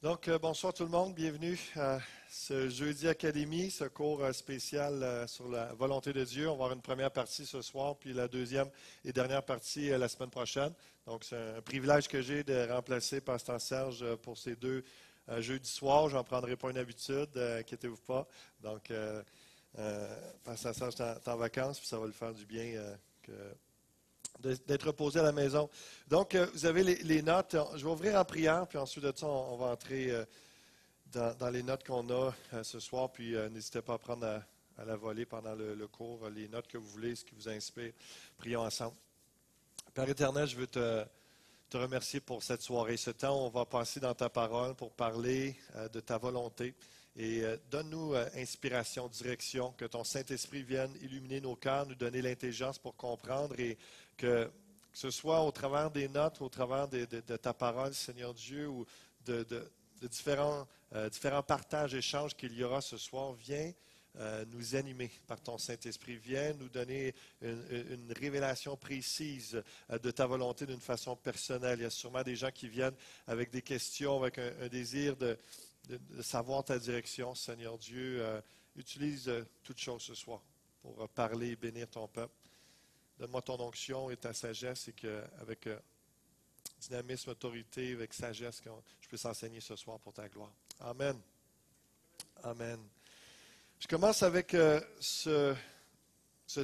Bonsoir tout le monde, bienvenue à ce Jeudi Académie, ce cours spécial sur la volonté de Dieu. On va avoir une première partie ce soir, puis la deuxième et dernière partie la semaine prochaine. Donc, c'est un privilège que j'ai de remplacer Pasteur Serge pour ces deux jeudis soirs. Je n'en prendrai pas une habitude, inquiétez-vous pas. Donc, Pasteur Serge est en vacances, puis ça va lui faire du bien d'être reposé à la maison. Donc, vous avez les notes. Je vais ouvrir en prière, puis ensuite de ça, on va entrer dans les notes qu'on a ce soir. Puis, n'hésitez pas à prendre à la volée pendant le cours les notes que vous voulez, ce qui vous inspire. Prions ensemble. Père éternel, je veux te remercier pour cette soirée. Ce temps où on va passer dans ta parole pour parler de ta volonté. Et donne-nous inspiration, direction, que ton Saint-Esprit vienne illuminer nos cœurs, nous donner l'intelligence pour comprendre et que ce soit au travers des notes, au travers de ta parole, Seigneur Dieu, ou de différents partages, échanges qu'il y aura ce soir, viens nous animer par ton Saint-Esprit. Viens nous donner une révélation précise de ta volonté d'une façon personnelle. Il y a sûrement des gens qui viennent avec des questions, avec un désir de savoir ta direction, Seigneur Dieu. Utilise toutes choses ce soir pour parler et bénir ton peuple. Donne-moi ton onction et ta sagesse et qu'avec dynamisme, autorité, avec sagesse, que je puisse enseigner ce soir pour ta gloire. Amen. Amen. Je commence avec ce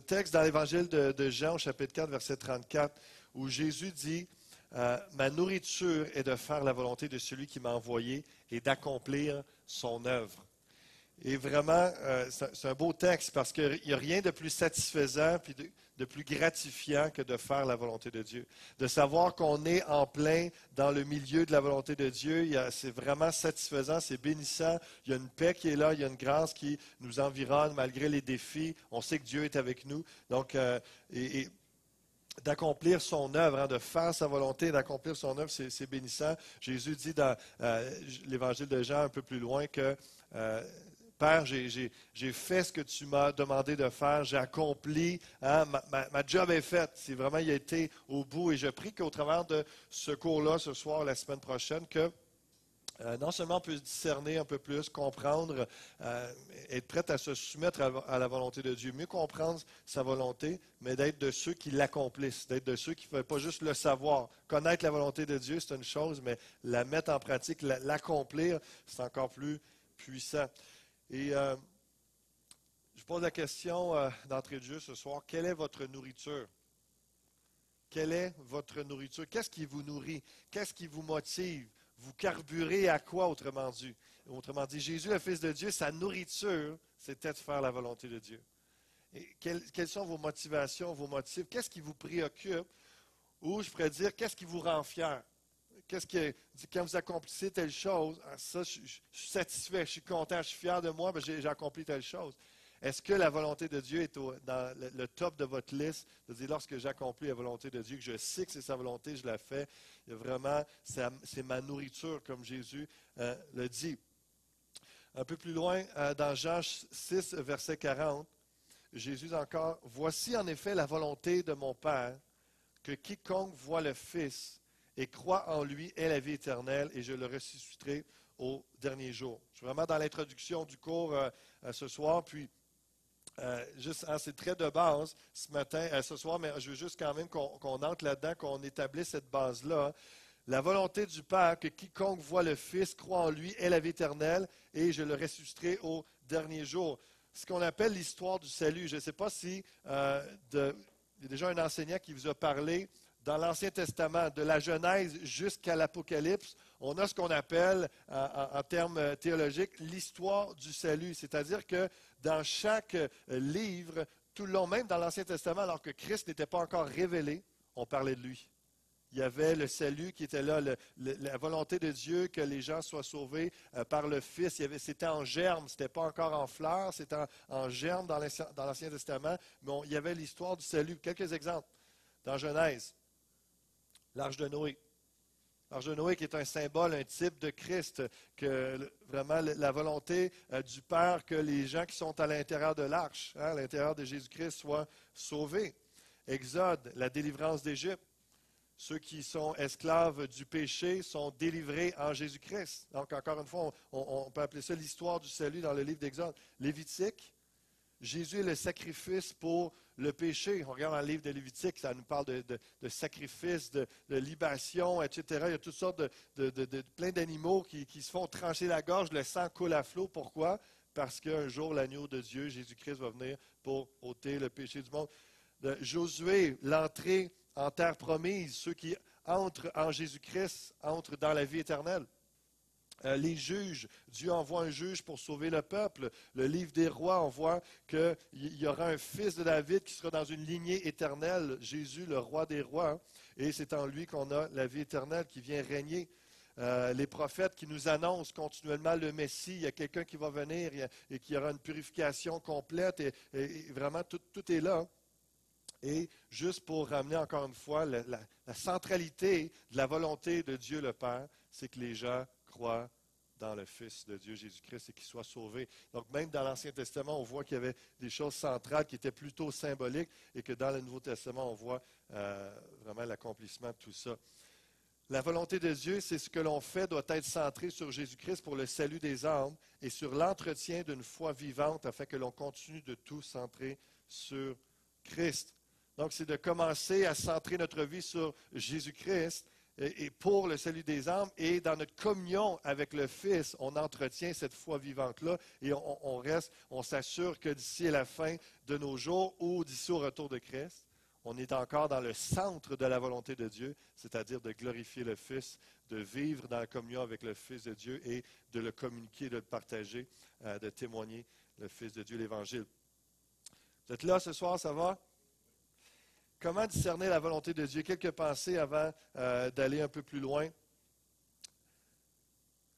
texte dans l'Évangile de Jean, au chapitre 4, verset 34, où Jésus dit ma nourriture est de faire la volonté de celui qui m'a envoyé et d'accomplir son œuvre. Et vraiment, c'est un beau texte parce qu'il n'y a rien de plus satisfaisant puis de plus gratifiant que de faire la volonté de Dieu. De savoir qu'on est en plein dans le milieu de la volonté de Dieu, c'est vraiment satisfaisant, c'est bénissant. Il y a une paix qui est là, il y a une grâce qui nous environne malgré les défis. On sait que Dieu est avec nous. Donc, et d'accomplir son œuvre, de faire sa volonté, d'accomplir son œuvre, c'est bénissant. Jésus dit dans l'Évangile de Jean un peu plus loin que Père, j'ai fait ce que tu m'as demandé de faire, j'ai accompli, ma job est faite. C'est vraiment, il a été au bout. Et je prie qu'au travers de ce cours-là, ce soir, la semaine prochaine, que non seulement on peut discerner un peu plus, comprendre, être prêt à se soumettre à la volonté de Dieu, mieux comprendre sa volonté, mais d'être de ceux qui l'accomplissent, d'être de ceux qui ne veulent pas juste le savoir. Connaître la volonté de Dieu, c'est une chose, mais la mettre en pratique, l'accomplir, c'est encore plus puissant. Et je pose la question d'entrée de jeu ce soir, quelle est votre nourriture? Quelle est votre nourriture? Qu'est-ce qui vous nourrit? Qu'est-ce qui vous motive? Vous carburez à quoi, autrement dit? Autrement dit, Jésus, le Fils de Dieu, sa nourriture, c'était de faire la volonté de Dieu. Et quelles sont vos motivations, vos motifs? Qu'est-ce qui vous préoccupe? Ou je pourrais dire, qu'est-ce qui vous rend fier? Quand vous accomplissez telle chose, ça, je suis satisfait, je suis content, je suis fier de moi, j'ai accompli telle chose. Est-ce que la volonté de Dieu est dans le top de votre liste? De dire, lorsque j'accomplis la volonté de Dieu, que je sais que c'est sa volonté, je la fais. Il y a vraiment, c'est ma nourriture, comme Jésus le dit. Un peu plus loin, dans Jean 6, verset 40, Jésus encore, « Voici en effet la volonté de mon Père, que quiconque voit le Fils et croit en lui ait la vie éternelle, et je le ressusciterai au dernier jour. » Je suis vraiment dans l'introduction du cours ce soir, puis c'est très de base ce soir, mais je veux juste quand même qu'on entre là-dedans, qu'on établisse cette base-là. La volonté du Père, que quiconque voit le Fils, croit en lui, ait la vie éternelle, et je le ressusciterai au dernier jour. Ce qu'on appelle l'histoire du salut. Je ne sais pas si il y a déjà un enseignant qui vous a parlé dans l'Ancien Testament, de la Genèse jusqu'à l'Apocalypse, on a ce qu'on appelle, en termes théologiques, l'histoire du salut. C'est-à-dire que dans chaque livre, tout le long, même dans l'Ancien Testament, alors que Christ n'était pas encore révélé, on parlait de lui. Il y avait le salut qui était là, la volonté de Dieu que les gens soient sauvés par le Fils. C'était en germe, ce n'était pas encore en fleurs, c'était en germe dans l'Ancien Testament, mais il y avait l'histoire du salut. Quelques exemples. Dans Genèse, l'arche de Noé. L'arche de Noé qui est un symbole, un type de Christ, que vraiment la volonté du Père que les gens qui sont à l'intérieur de l'arche, à l'intérieur de Jésus-Christ, soient sauvés. Exode, la délivrance d'Égypte. Ceux qui sont esclaves du péché sont délivrés en Jésus-Christ. Donc, encore une fois, on peut appeler ça l'histoire du salut dans le livre d'Exode. Lévitique, Jésus est le sacrifice pour le péché. On regarde dans le livre de Lévitique, ça nous parle de sacrifice, de libation, etc. Il y a toutes sortes plein d'animaux qui se font trancher la gorge, le sang coule à flot. Pourquoi? Parce qu'un jour, l'agneau de Dieu, Jésus-Christ, va venir pour ôter le péché du monde. De Josué, l'entrée en terre promise, ceux qui entrent en Jésus-Christ entrent dans la vie éternelle. Les juges, Dieu envoie un juge pour sauver le peuple. Le livre des rois, on voit qu'il y aura un fils de David qui sera dans une lignée éternelle, Jésus, le roi des rois, et c'est en lui qu'on a la vie éternelle qui vient régner. Les prophètes qui nous annoncent continuellement le Messie, il y a quelqu'un qui va venir et qui aura une purification complète, et vraiment tout est là. Et juste pour ramener encore une fois la centralité de la volonté de Dieu le Père, c'est que les gens croient dans le Fils de Dieu Jésus-Christ et qu'ils soient sauvés. Donc même dans l'Ancien Testament, on voit qu'il y avait des choses centrales qui étaient plutôt symboliques et que dans le Nouveau Testament, on voit vraiment l'accomplissement de tout ça. La volonté de Dieu, c'est ce que l'on fait doit être centré sur Jésus-Christ pour le salut des âmes et sur l'entretien d'une foi vivante afin que l'on continue de tout centrer sur Christ. Donc, c'est de commencer à centrer notre vie sur Jésus-Christ et pour le salut des âmes. Et dans notre communion avec le Fils, on entretient cette foi vivante-là et on s'assure que d'ici à la fin de nos jours ou d'ici au retour de Christ, on est encore dans le centre de la volonté de Dieu, c'est-à-dire de glorifier le Fils, de vivre dans la communion avec le Fils de Dieu et de le communiquer, de le partager, de témoigner le Fils de Dieu, l'Évangile. Vous êtes là ce soir, ça va? Comment discerner la volonté de Dieu? Quelques pensées avant d'aller un peu plus loin.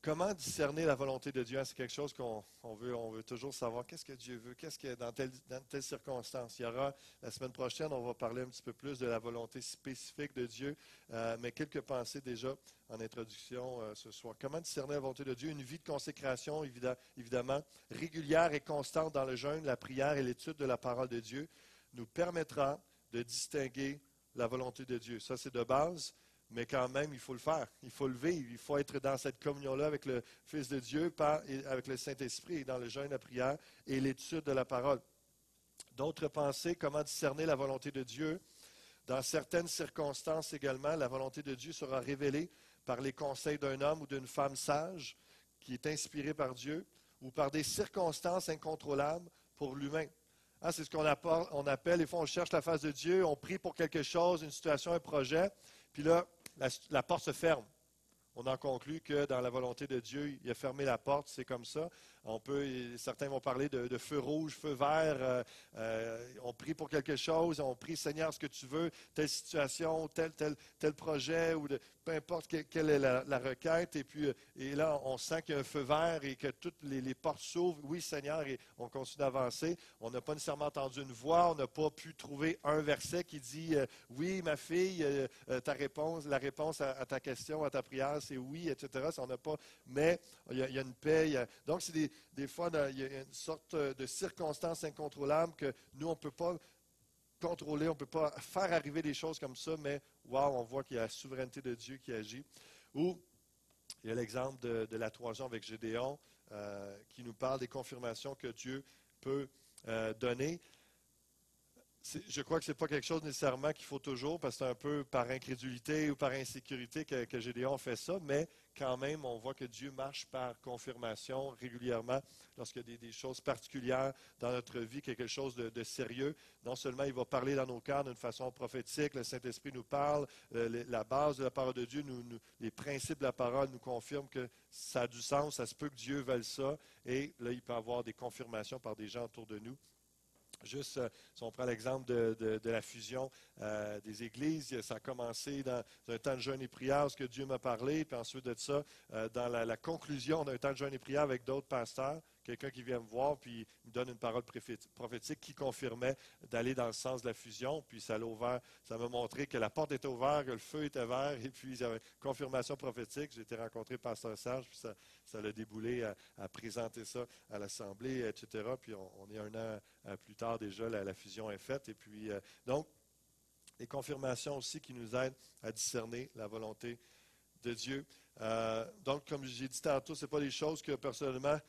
Comment discerner la volonté de Dieu? C'est quelque chose qu'on veut toujours savoir. Qu'est-ce que Dieu veut? Qu'est-ce que dans telle circonstance? Il y aura, la semaine prochaine, on va parler un petit peu plus de la volonté spécifique de Dieu, mais quelques pensées déjà en introduction ce soir. Comment discerner la volonté de Dieu? Une vie de consécration, évidemment, régulière et constante dans le jeûne, la prière et l'étude de la parole de Dieu nous permettra de distinguer la volonté de Dieu. Ça, c'est de base, mais quand même, il faut le faire. Il faut le vivre. Il faut être dans cette communion-là avec le Fils de Dieu, avec le Saint-Esprit, dans le jeûne, la prière et l'étude de la parole. D'autres pensées, comment discerner la volonté de Dieu? Dans certaines circonstances également, la volonté de Dieu sera révélée par les conseils d'un homme ou d'une femme sage qui est inspiré par Dieu ou par des circonstances incontrôlables pour l'humain. C'est ce qu'on appelle, des fois on cherche la face de Dieu, on prie pour quelque chose, une situation, un projet, puis là, la porte se ferme. On en conclut que dans la volonté de Dieu, il a fermé la porte, c'est comme ça. Certains vont parler de feu rouge, feu vert. On prie pour quelque chose, on prie Seigneur ce que tu veux, telle situation, tel projet, ou peu importe quelle est la requête. Et là, on sent qu'il y a un feu vert et que toutes les portes s'ouvrent. Oui, Seigneur, et on continue d'avancer. On n'a pas nécessairement entendu une voix, on n'a pas pu trouver un verset qui dit oui, ma fille, ta réponse, la réponse à ta question, à ta prière, c'est oui, etc. Ça, on n'a pas, mais il y a une paix. Donc, c'est des fois, il y a une sorte de circonstances incontrôlables que nous, on ne peut pas contrôler, on ne peut pas faire arriver des choses comme ça, mais wow, on voit qu'il y a la souveraineté de Dieu qui agit. Ou il y a l'exemple de la Troison avec Gédéon qui nous parle des confirmations que Dieu peut donner. Je crois que ce n'est pas quelque chose nécessairement qu'il faut toujours, parce que c'est un peu par incrédulité ou par insécurité que Gédéon fait ça, mais quand même, on voit que Dieu marche par confirmation régulièrement lorsqu'il y a des choses particulières dans notre vie, quelque chose de sérieux. Non seulement il va parler dans nos cœurs d'une façon prophétique, le Saint-Esprit nous parle, la base de la parole de Dieu, les principes de la parole nous confirment que ça a du sens, ça se peut que Dieu veuille ça, et là, il peut y avoir des confirmations par des gens autour de nous. Juste, si on prend l'exemple de la fusion des églises, ça a commencé dans un temps de jeûne et prière, ce que Dieu m'a parlé, puis ensuite de ça, dans la conclusion d'un temps de jeûne et prière avec d'autres pasteurs, quelqu'un qui vient me voir, puis me donne une parole prophétique qui confirmait d'aller dans le sens de la fusion, puis ça m'a montré que la porte était ouverte, que le feu était vert, et puis il y avait une confirmation prophétique. J'ai été rencontré par Pasteur Serge, puis ça l'a déboulé à présenter ça à l'Assemblée, etc. Puis on est un an plus tard déjà, la fusion est faite. Et puis, donc, Les confirmations aussi qui nous aident à discerner la volonté de Dieu. Donc, comme j'ai dit tantôt, ce n'est pas des choses que personnellement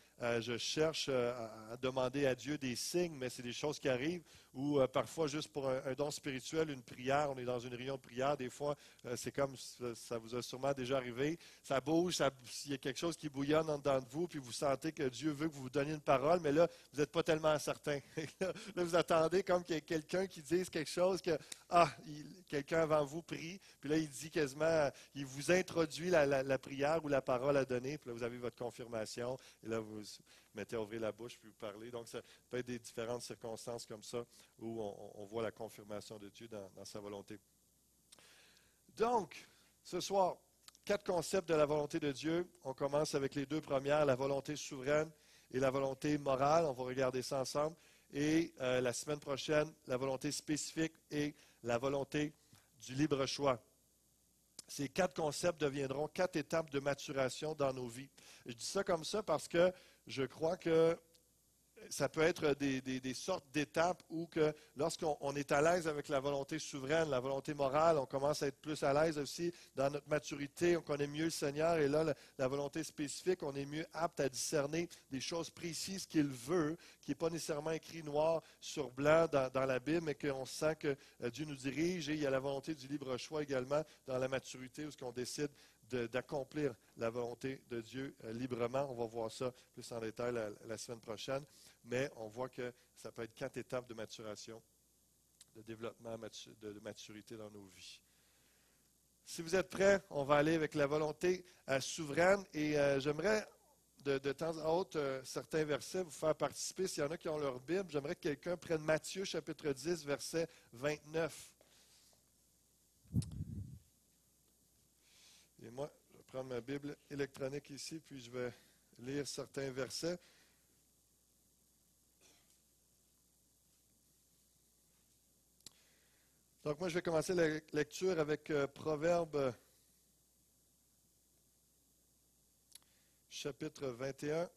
je cherche à demander à Dieu des signes, mais c'est des choses qui arrivent ou parfois juste pour un don spirituel, une prière, on est dans une réunion de prière, des fois c'est comme ça vous a sûrement déjà arrivé, ça bouge, il y a quelque chose qui bouillonne en dedans de vous, puis vous sentez que Dieu veut que vous vous donniez une parole, mais là, vous n'êtes pas tellement certain. Là, vous attendez comme qu'il y ait quelqu'un qui dise quelque chose que, quelqu'un avant vous prie, puis là, il dit quasiment, il vous introduit la prière ou la parole à donner, puis là, vous avez votre confirmation, et là, vous mettez à ouvrir la bouche, puis vous parlez. Donc, ça peut être des différentes circonstances comme ça où on voit la confirmation de Dieu dans sa volonté. Donc, ce soir, 4 concepts de la volonté de Dieu. On commence avec les 2 premières, la volonté souveraine et la volonté morale. On va regarder ça ensemble. Et la semaine prochaine, la volonté spécifique et la volonté du libre choix. Ces 4 concepts deviendront 4 étapes de maturation dans nos vies. Je dis ça comme ça parce que je crois que ça peut être des sortes d'étapes où que lorsqu'on est à l'aise avec la volonté souveraine, la volonté morale, on commence à être plus à l'aise aussi dans notre maturité, on connaît mieux le Seigneur et là, la volonté spécifique, on est mieux apte à discerner des choses précises qu'il veut, qui n'est pas nécessairement écrit noir sur blanc dans la Bible, mais qu'on sent que Dieu nous dirige et il y a la volonté du libre choix également dans la maturité où on décide d'accomplir la volonté de Dieu librement. On va voir ça plus en détail la semaine prochaine. Mais on voit que ça peut être 4 étapes de maturation, de développement, de maturité dans nos vies. Si vous êtes prêts, on va aller avec la volonté souveraine. Et j'aimerais de temps à autre certains versets vous faire participer. S'il y en a qui ont leur Bible, j'aimerais que quelqu'un prenne Matthieu chapitre 10, verset 29. Et moi, je vais prendre ma Bible électronique ici, puis je vais lire certains versets. Donc, moi, je vais commencer la lecture avec Proverbe chapitre 21. Et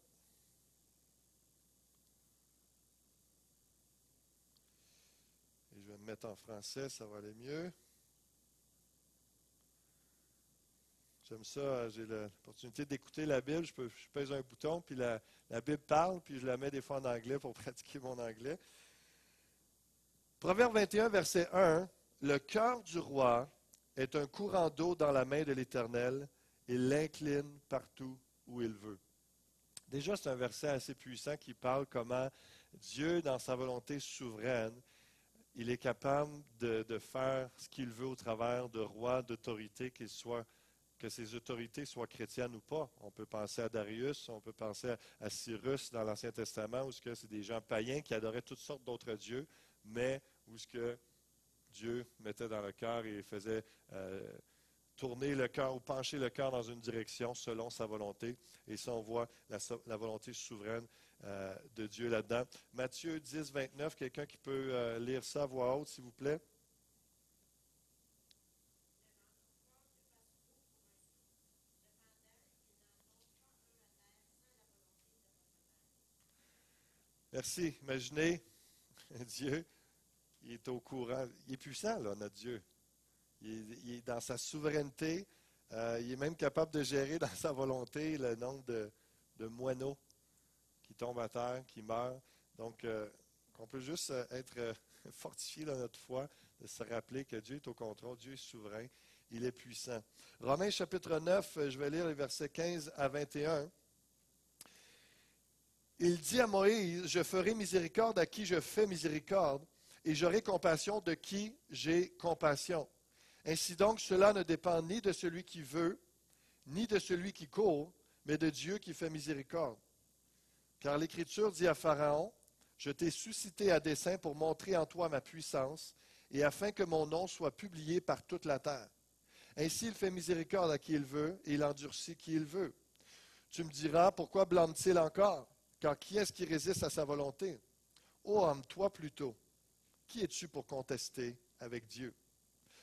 je vais me mettre en français, ça va aller mieux. J'aime ça, j'ai l'opportunité d'écouter la Bible. Je pèse un bouton, puis la Bible parle, puis je la mets des fois en anglais pour pratiquer mon anglais. Proverbe 21, verset 1. Le cœur du roi est un courant d'eau dans la main de l'Éternel. Il l'incline partout où il veut. Déjà, c'est un verset assez puissant qui parle comment Dieu, dans sa volonté souveraine, il est capable de faire ce qu'il veut au travers de rois, d'autorités, que ces autorités soient chrétiennes ou pas. On peut penser à Darius, on peut penser à Cyrus dans l'Ancien Testament, où c'est des gens païens qui adoraient toutes sortes d'autres dieux, mais où ce que Dieu mettait dans le cœur et faisait tourner le cœur ou pencher le cœur dans une direction selon sa volonté. Et ça, on voit la volonté souveraine de Dieu là-dedans. Matthieu 10, 29, quelqu'un qui peut lire ça à voix haute, s'il vous plaît. Merci. Imaginez, Dieu, il est au courant. Il est puissant, là, notre Dieu. Il est dans sa souveraineté. Il est même capable de gérer dans sa volonté le nombre de moineaux qui tombent à terre, qui meurent. Donc, on peut juste être fortifié dans notre foi, de se rappeler que Dieu est au contrôle, Dieu est souverain, il est puissant. Romains chapitre 9, je vais lire les versets 15 à 21. Il dit à Moïse, je ferai miséricorde à qui je fais miséricorde, et j'aurai compassion de qui j'ai compassion. Ainsi donc, cela ne dépend ni de celui qui veut, ni de celui qui court, mais de Dieu qui fait miséricorde. Car l'Écriture dit à Pharaon, je t'ai suscité à dessein pour montrer en toi ma puissance, et afin que mon nom soit publié par toute la terre. Ainsi il fait miséricorde à qui il veut, et il endurcit qui il veut. Tu me diras, pourquoi blâme-t-il encore? Car qui est-ce qui résiste à sa volonté? Ô homme, toi plutôt, qui es-tu pour contester avec Dieu?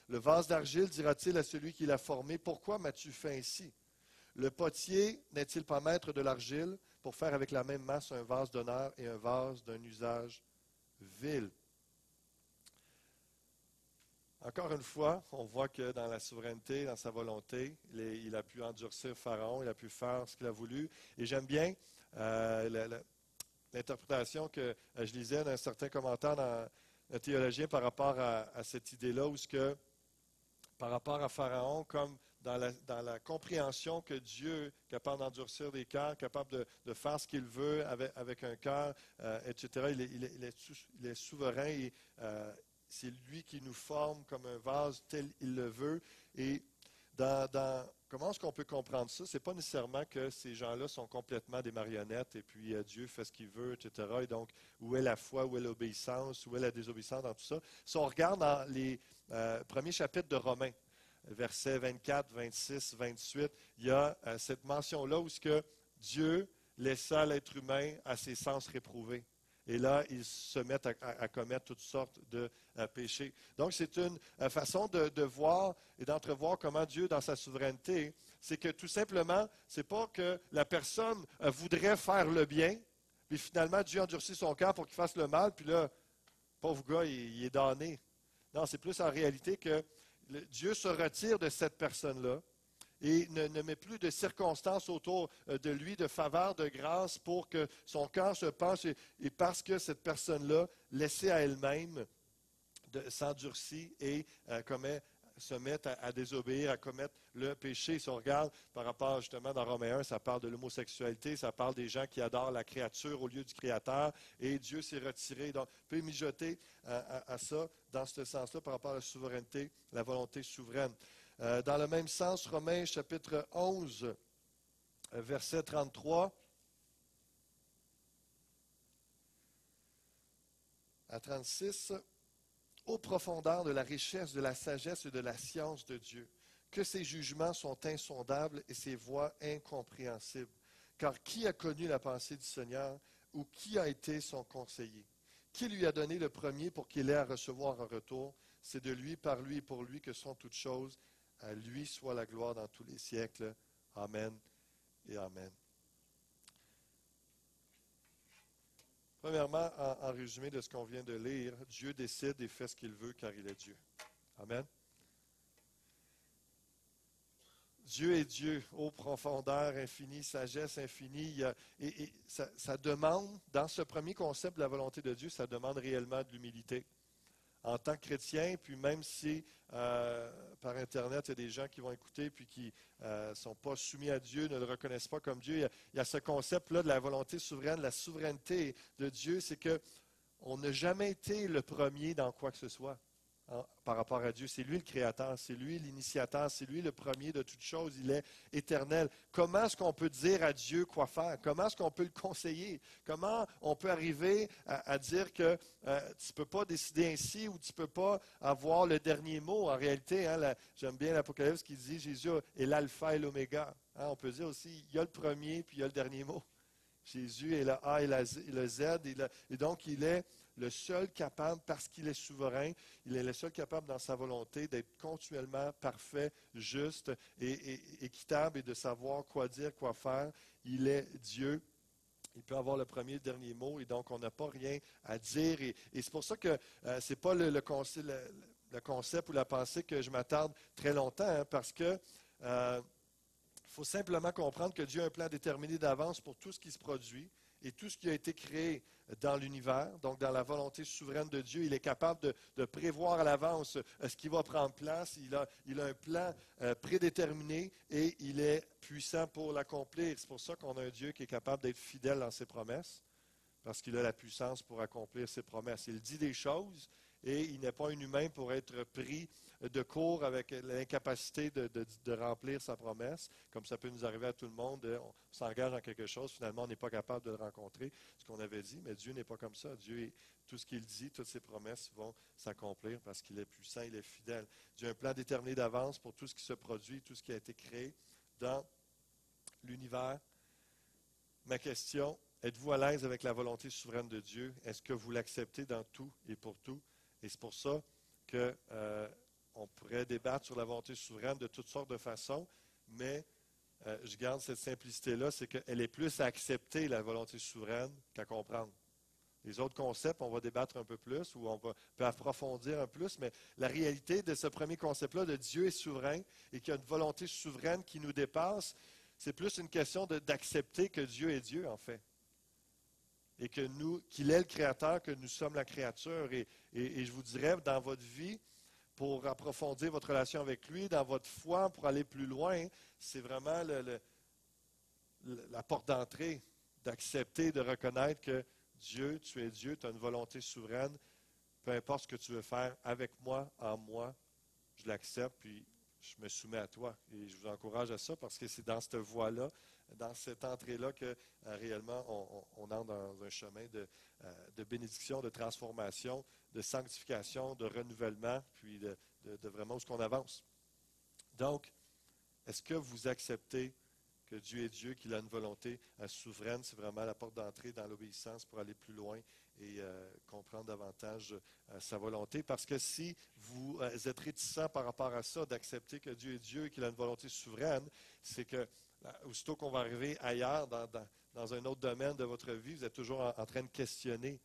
Le vase d'argile dira-t-il à celui qui l'a formé, pourquoi m'as-tu fait ainsi? Le potier n'est-il pas maître de l'argile pour faire avec la même masse un vase d'honneur et un vase d'un usage vil? encore une fois, on voit que dans la souveraineté, dans sa volonté, il a pu endurcir Pharaon, il a pu faire ce qu'il a voulu. Et j'aime bien l'interprétation que je lisais d'un certain commentaire dans un théologien par rapport à cette idée-là, où ce que, par rapport à Pharaon, comme dans la compréhension que Dieu est capable d'endurcir des cœurs, capable de faire ce qu'il veut avec un cœur, etc. Il est souverain et c'est lui qui nous forme comme un vase tel il le veut. Et comment est-ce qu'on peut comprendre ça? Ce n'est pas nécessairement que ces gens-là sont complètement des marionnettes et puis Dieu fait ce qu'il veut, etc. Et donc, où est la foi, où est l'obéissance, où est la désobéissance dans tout ça? Si on regarde dans les premiers chapitres de Romains, versets 24, 26, 28, il y a cette mention-là où ce que Dieu laissa l'être humain à ses sens réprouvés. Et là, ils se mettent à commettre toutes sortes de péchés. Donc, c'est une façon de voir et d'entrevoir comment Dieu, dans sa souveraineté, c'est que tout simplement, c'est pas que la personne voudrait faire le bien, puis finalement, Dieu endurcit son cœur pour qu'il fasse le mal, puis là, pauvre gars, il est damné. Non, c'est plus en réalité que Dieu se retire de cette personne-là et ne met plus de circonstances autour de lui, de faveur, de grâce, pour que son cœur se penche, et parce que cette personne-là, laissée à elle-même, s'endurcit et se met à désobéir, à commettre le péché. Si on regarde par rapport justement dans Romains 1, ça parle de l'homosexualité, ça parle des gens qui adorent la créature au lieu du Créateur, et Dieu s'est retiré. Donc, on peut mijoter à ça, dans ce sens-là, par rapport à la souveraineté, la volonté souveraine. Dans le même sens, Romains chapitre 11, verset 33 à 36. Ô profondeur de la richesse, de la sagesse et de la science de Dieu, que ses jugements sont insondables et ses voies incompréhensibles. Car qui a connu la pensée du Seigneur ou qui a été son conseiller? Qui lui a donné le premier pour qu'il ait à recevoir un retour? C'est de lui, par lui et pour lui que sont toutes choses. À lui soit la gloire dans tous les siècles. Amen et Amen. Premièrement, en résumé de ce qu'on vient de lire, Dieu décide et fait ce qu'il veut car il est Dieu. Amen. Dieu est Dieu, ô profondeur infinie, sagesse infinie. Et ça demande, dans ce premier concept de la volonté de Dieu, ça demande réellement de l'humilité. En tant que chrétien, puis même si par Internet, il y a des gens qui vont écouter puis qui ne sont pas soumis à Dieu, ne le reconnaissent pas comme Dieu, il y a ce concept-là de la volonté souveraine, la souveraineté de Dieu, c'est qu'on n'a jamais été le premier dans quoi que ce soit. Par rapport à Dieu. C'est lui le créateur, c'est lui l'initiateur, c'est lui le premier de toutes choses, il est éternel. Comment est-ce qu'on peut dire à Dieu quoi faire? Comment est-ce qu'on peut le conseiller? Comment on peut arriver à dire que tu ne peux pas décider ainsi ou tu ne peux pas avoir le dernier mot? En réalité, j'aime bien l'Apocalypse qui dit Jésus est l'alpha et l'oméga. On peut dire aussi, il y a le premier puis il y a le dernier mot. Jésus est le A et le Z, et donc il est le seul capable, parce qu'il est souverain, il est le seul capable dans sa volonté d'être continuellement parfait, juste et équitable et de savoir quoi dire, quoi faire. Il est Dieu. Il peut avoir le premier et le dernier mot, et donc on n'a pas rien à dire. Et c'est pour ça que ce n'est pas le concept ou la pensée que je m'attarde très longtemps, parce que il faut simplement comprendre que Dieu a un plan déterminé d'avance pour tout ce qui se produit et tout ce qui a été créé dans l'univers, donc dans la volonté souveraine de Dieu. Il est capable de prévoir à l'avance ce qui va prendre place. Il a un plan prédéterminé et il est puissant pour l'accomplir. C'est pour ça qu'on a un Dieu qui est capable d'être fidèle dans ses promesses, parce qu'il a la puissance pour accomplir ses promesses. Il dit des choses et il n'est pas un humain pour être pris de court avec l'incapacité de remplir sa promesse, comme ça peut nous arriver à tout le monde. On s'engage dans quelque chose, finalement on n'est pas capable de le rencontrer, ce qu'on avait dit, mais Dieu n'est pas comme ça. Dieu, tout ce qu'il dit, toutes ses promesses vont s'accomplir parce qu'il est puissant, il est fidèle. Dieu a un plan déterminé d'avance pour tout ce qui se produit, tout ce qui a été créé dans l'univers. Ma question, êtes-vous à l'aise avec la volonté souveraine de Dieu? Est-ce que vous l'acceptez dans tout et pour tout? Et c'est pour ça qu'on pourrait débattre sur la volonté souveraine de toutes sortes de façons, mais je garde cette simplicité-là, c'est qu'elle est plus à accepter la volonté souveraine qu'à comprendre. Les autres concepts, on va débattre un peu plus ou peut approfondir un peu plus, mais la réalité de ce premier concept-là, de Dieu est souverain et qu'il y a une volonté souveraine qui nous dépasse, c'est plus une question d'accepter que Dieu est Dieu, en fait. Et qu'il est le Créateur, que nous sommes la créature. Et je vous dirais, dans votre vie, pour approfondir votre relation avec lui, dans votre foi, pour aller plus loin, c'est vraiment la porte d'entrée, d'accepter, de reconnaître que Dieu, tu es Dieu, tu as une volonté souveraine, peu importe ce que tu veux faire avec moi, en moi, je l'accepte, puis je me soumets à toi. Et je vous encourage à ça parce que c'est dans cette voie-là, dans cette entrée-là que réellement on entre dans un chemin de bénédiction, de transformation, de sanctification, de renouvellement, puis de vraiment où est-ce qu'on avance. Donc, est-ce que vous acceptez que Dieu est Dieu, qu'il a une volonté souveraine? C'est vraiment la porte d'entrée dans l'obéissance pour aller plus loin et comprendre davantage sa volonté. Parce que si vous êtes réticent par rapport à ça, d'accepter que Dieu est Dieu et qu'il a une volonté souveraine, c'est que aussitôt qu'on va arriver ailleurs, dans un autre domaine de votre vie, vous êtes toujours en train de questionner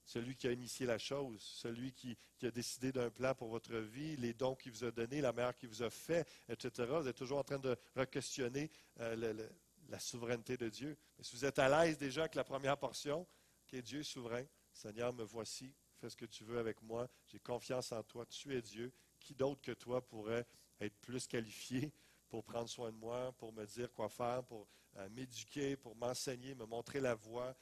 celui qui a initié la chose, celui qui a décidé d'un plan pour votre vie, les dons qu'il vous a donnés, la meilleure qu'il vous a fait, etc. Vous êtes toujours en train de re-questionner la souveraineté de Dieu. Mais si vous êtes à l'aise déjà avec la première portion, qui est Dieu souverain, Seigneur, me voici, fais ce que tu veux avec moi, j'ai confiance en toi, tu es Dieu. Qui d'autre que toi pourrait être plus qualifié pour prendre soin de moi, pour me dire quoi faire, pour m'éduquer, pour m'enseigner, me montrer la voie,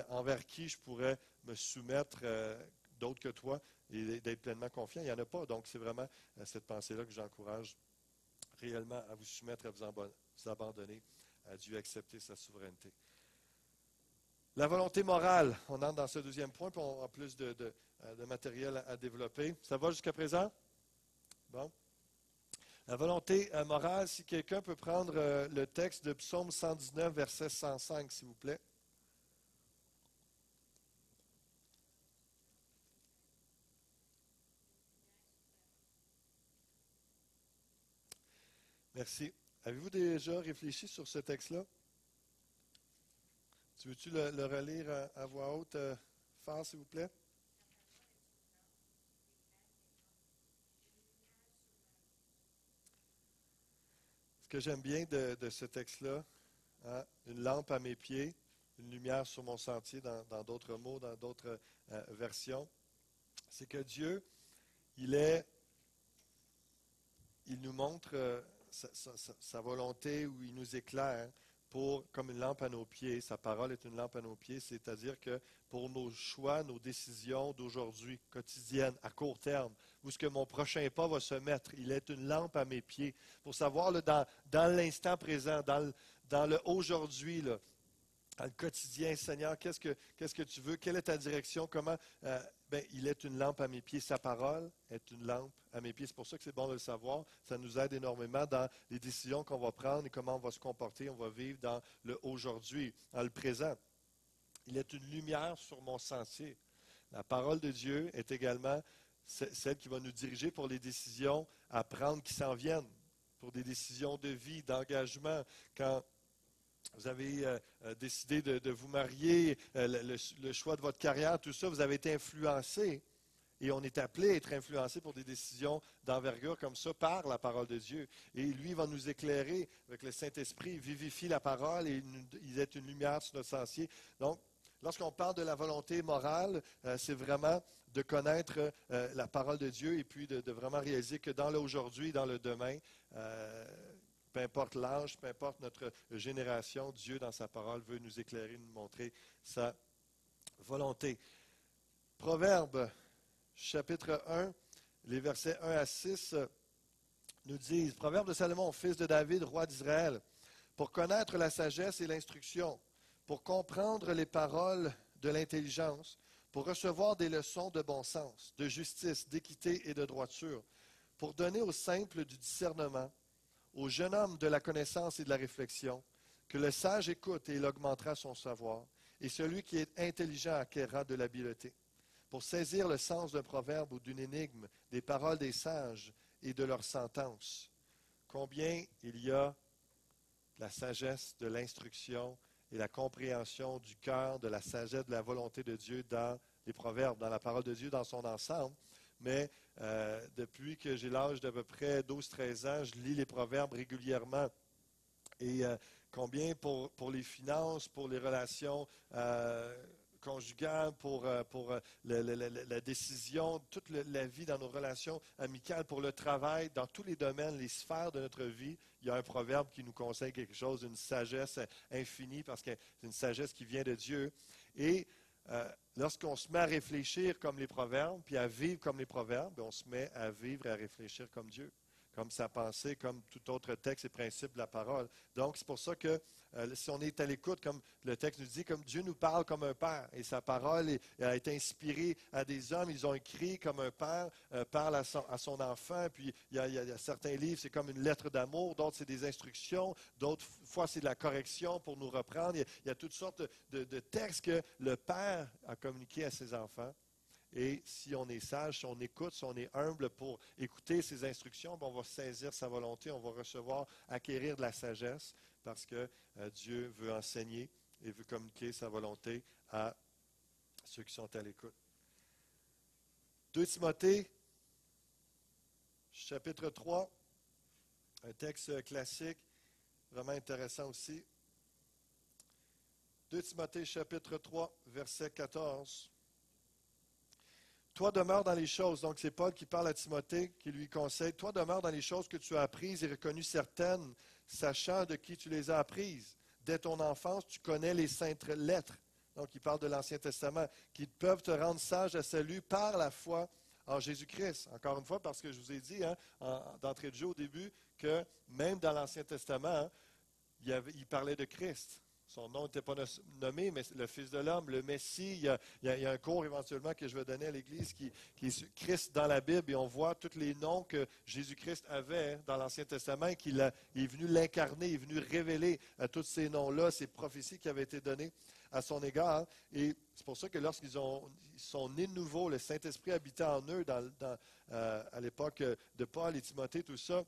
envers qui je pourrais me soumettre d'autre que toi et d'être pleinement confiant. Il n'y en a pas. Donc, c'est vraiment cette pensée-là que j'encourage réellement à vous soumettre, à vous abandonner, à Dieu accepter sa souveraineté. La volonté morale, on entre dans ce deuxième point, puis on a plus de matériel à développer. Ça va jusqu'à présent? Bon. La volonté morale, si quelqu'un peut prendre le texte de Psaume 119, verset 105, s'il vous plaît. Merci. Avez-vous déjà réfléchi sur ce texte-là? Tu veux-tu le relire à voix haute, fort, s'il vous plaît? Ce que j'aime bien de ce texte-là, hein, une lampe à mes pieds, une lumière sur mon sentier, dans d'autres mots, dans d'autres versions, c'est que Dieu, il nous montre sa volonté où il nous éclaire comme une lampe à nos pieds. Sa parole est une lampe à nos pieds, c'est-à-dire que pour nos choix, nos décisions d'aujourd'hui, quotidiennes, à court terme, où est-ce que mon prochain pas va se mettre, il est une lampe à mes pieds. Pour savoir là, dans l'instant présent, dans le aujourd'hui, là, dans le quotidien, Seigneur, qu'est-ce que tu veux? Quelle est ta direction? Comment? Il est une lampe à mes pieds. Sa parole est une lampe à mes pieds. C'est pour ça que c'est bon de le savoir. Ça nous aide énormément dans les décisions qu'on va prendre et comment on va se comporter. On va vivre dans le aujourd'hui, dans le présent. Il est une lumière sur mon sentier. La parole de Dieu est également celle qui va nous diriger pour les décisions à prendre qui s'en viennent, pour des décisions de vie, d'engagement. Quand vous avez décidé de vous marier, le choix de votre carrière, tout ça, vous avez été influencé. Et on est appelé à être influencé pour des décisions d'envergure comme ça par la parole de Dieu. Et lui va nous éclairer avec le Saint-Esprit, il vivifie la parole et il est une lumière sur notre sentier. Donc, lorsqu'on parle de la volonté morale, c'est vraiment de connaître la parole de Dieu et puis de vraiment réaliser que dans l'aujourd'hui, dans le demain, peu importe l'âge, peu importe notre génération, Dieu, dans sa parole, veut nous éclairer, nous montrer sa volonté. Proverbe, chapitre 1, les versets 1 à 6 nous disent, Proverbe de Salomon, fils de David, roi d'Israël, pour connaître la sagesse et l'instruction, pour comprendre les paroles de l'intelligence, pour recevoir des leçons de bon sens, de justice, d'équité et de droiture, pour donner aux simples du discernement, au jeune homme de la connaissance et de la réflexion, que le sage écoute et il augmentera son savoir, et celui qui est intelligent acquérera de l'habileté. Pour saisir le sens d'un proverbe ou d'une énigme, des paroles des sages et de leurs sentences. Combien il y a de la sagesse, de l'instruction et la compréhension du cœur, de la sagesse, de la volonté de Dieu dans les proverbes, dans la parole de Dieu dans son ensemble. Mais depuis que j'ai l'âge d'à peu près 12-13 ans, je lis les proverbes régulièrement. Et combien pour les finances, pour les relations conjugales, pour la décision, toute la vie dans nos relations amicales, pour le travail, dans tous les domaines, les sphères de notre vie, il y a un proverbe qui nous conseille quelque chose, une sagesse infinie, parce que c'est une sagesse qui vient de Dieu. Et lorsqu'on se met à réfléchir comme les proverbes, puis à vivre comme les proverbes, on se met à vivre et à réfléchir comme Dieu, comme sa pensée, comme tout autre texte et principe de la parole. Donc, c'est pour ça que si on est à l'écoute, comme le texte nous dit, comme Dieu nous parle comme un père, et sa parole a été inspirée à des hommes, ils ont écrit comme un père parle à son enfant, puis il y a certains livres, c'est comme une lettre d'amour, d'autres, c'est des instructions, d'autres fois, c'est de la correction pour nous reprendre. Il y a toutes sortes de textes que le père a communiqués à ses enfants. Et si on est sage, si on écoute, si on est humble pour écouter ses instructions, on va saisir sa volonté, on va recevoir, acquérir de la sagesse parce que Dieu veut enseigner et veut communiquer sa volonté à ceux qui sont à l'écoute. 2 Timothée, chapitre 3, un texte classique, vraiment intéressant aussi. 2 Timothée, chapitre 3, verset 14. Toi demeure dans les choses, donc c'est Paul qui parle à Timothée, qui lui conseille, toi demeure dans les choses que tu as apprises et reconnues certaines, sachant de qui tu les as apprises. Dès ton enfance, tu connais les saintes lettres, donc il parle de l'Ancien Testament, qui peuvent te rendre sage à salut par la foi en Jésus-Christ. Encore une fois, parce que je vous ai dit, d'entrée de jeu au début, que même dans l'Ancien Testament, il parlait de Christ. Son nom n'était pas nommé, mais le Fils de l'homme, le Messie, il y a un cours éventuellement que je vais donner à l'Église qui est Christ dans la Bible, et on voit tous les noms que Jésus-Christ avait dans l'Ancien Testament, et qu'il est venu l'incarner, il est venu révéler à tous ces noms-là, ces prophéties qui avaient été données à son égard. Et c'est pour ça que lorsqu'ils sont nés de nouveau, le Saint-Esprit habitait en eux à l'époque de Paul et Timothée, tout ça,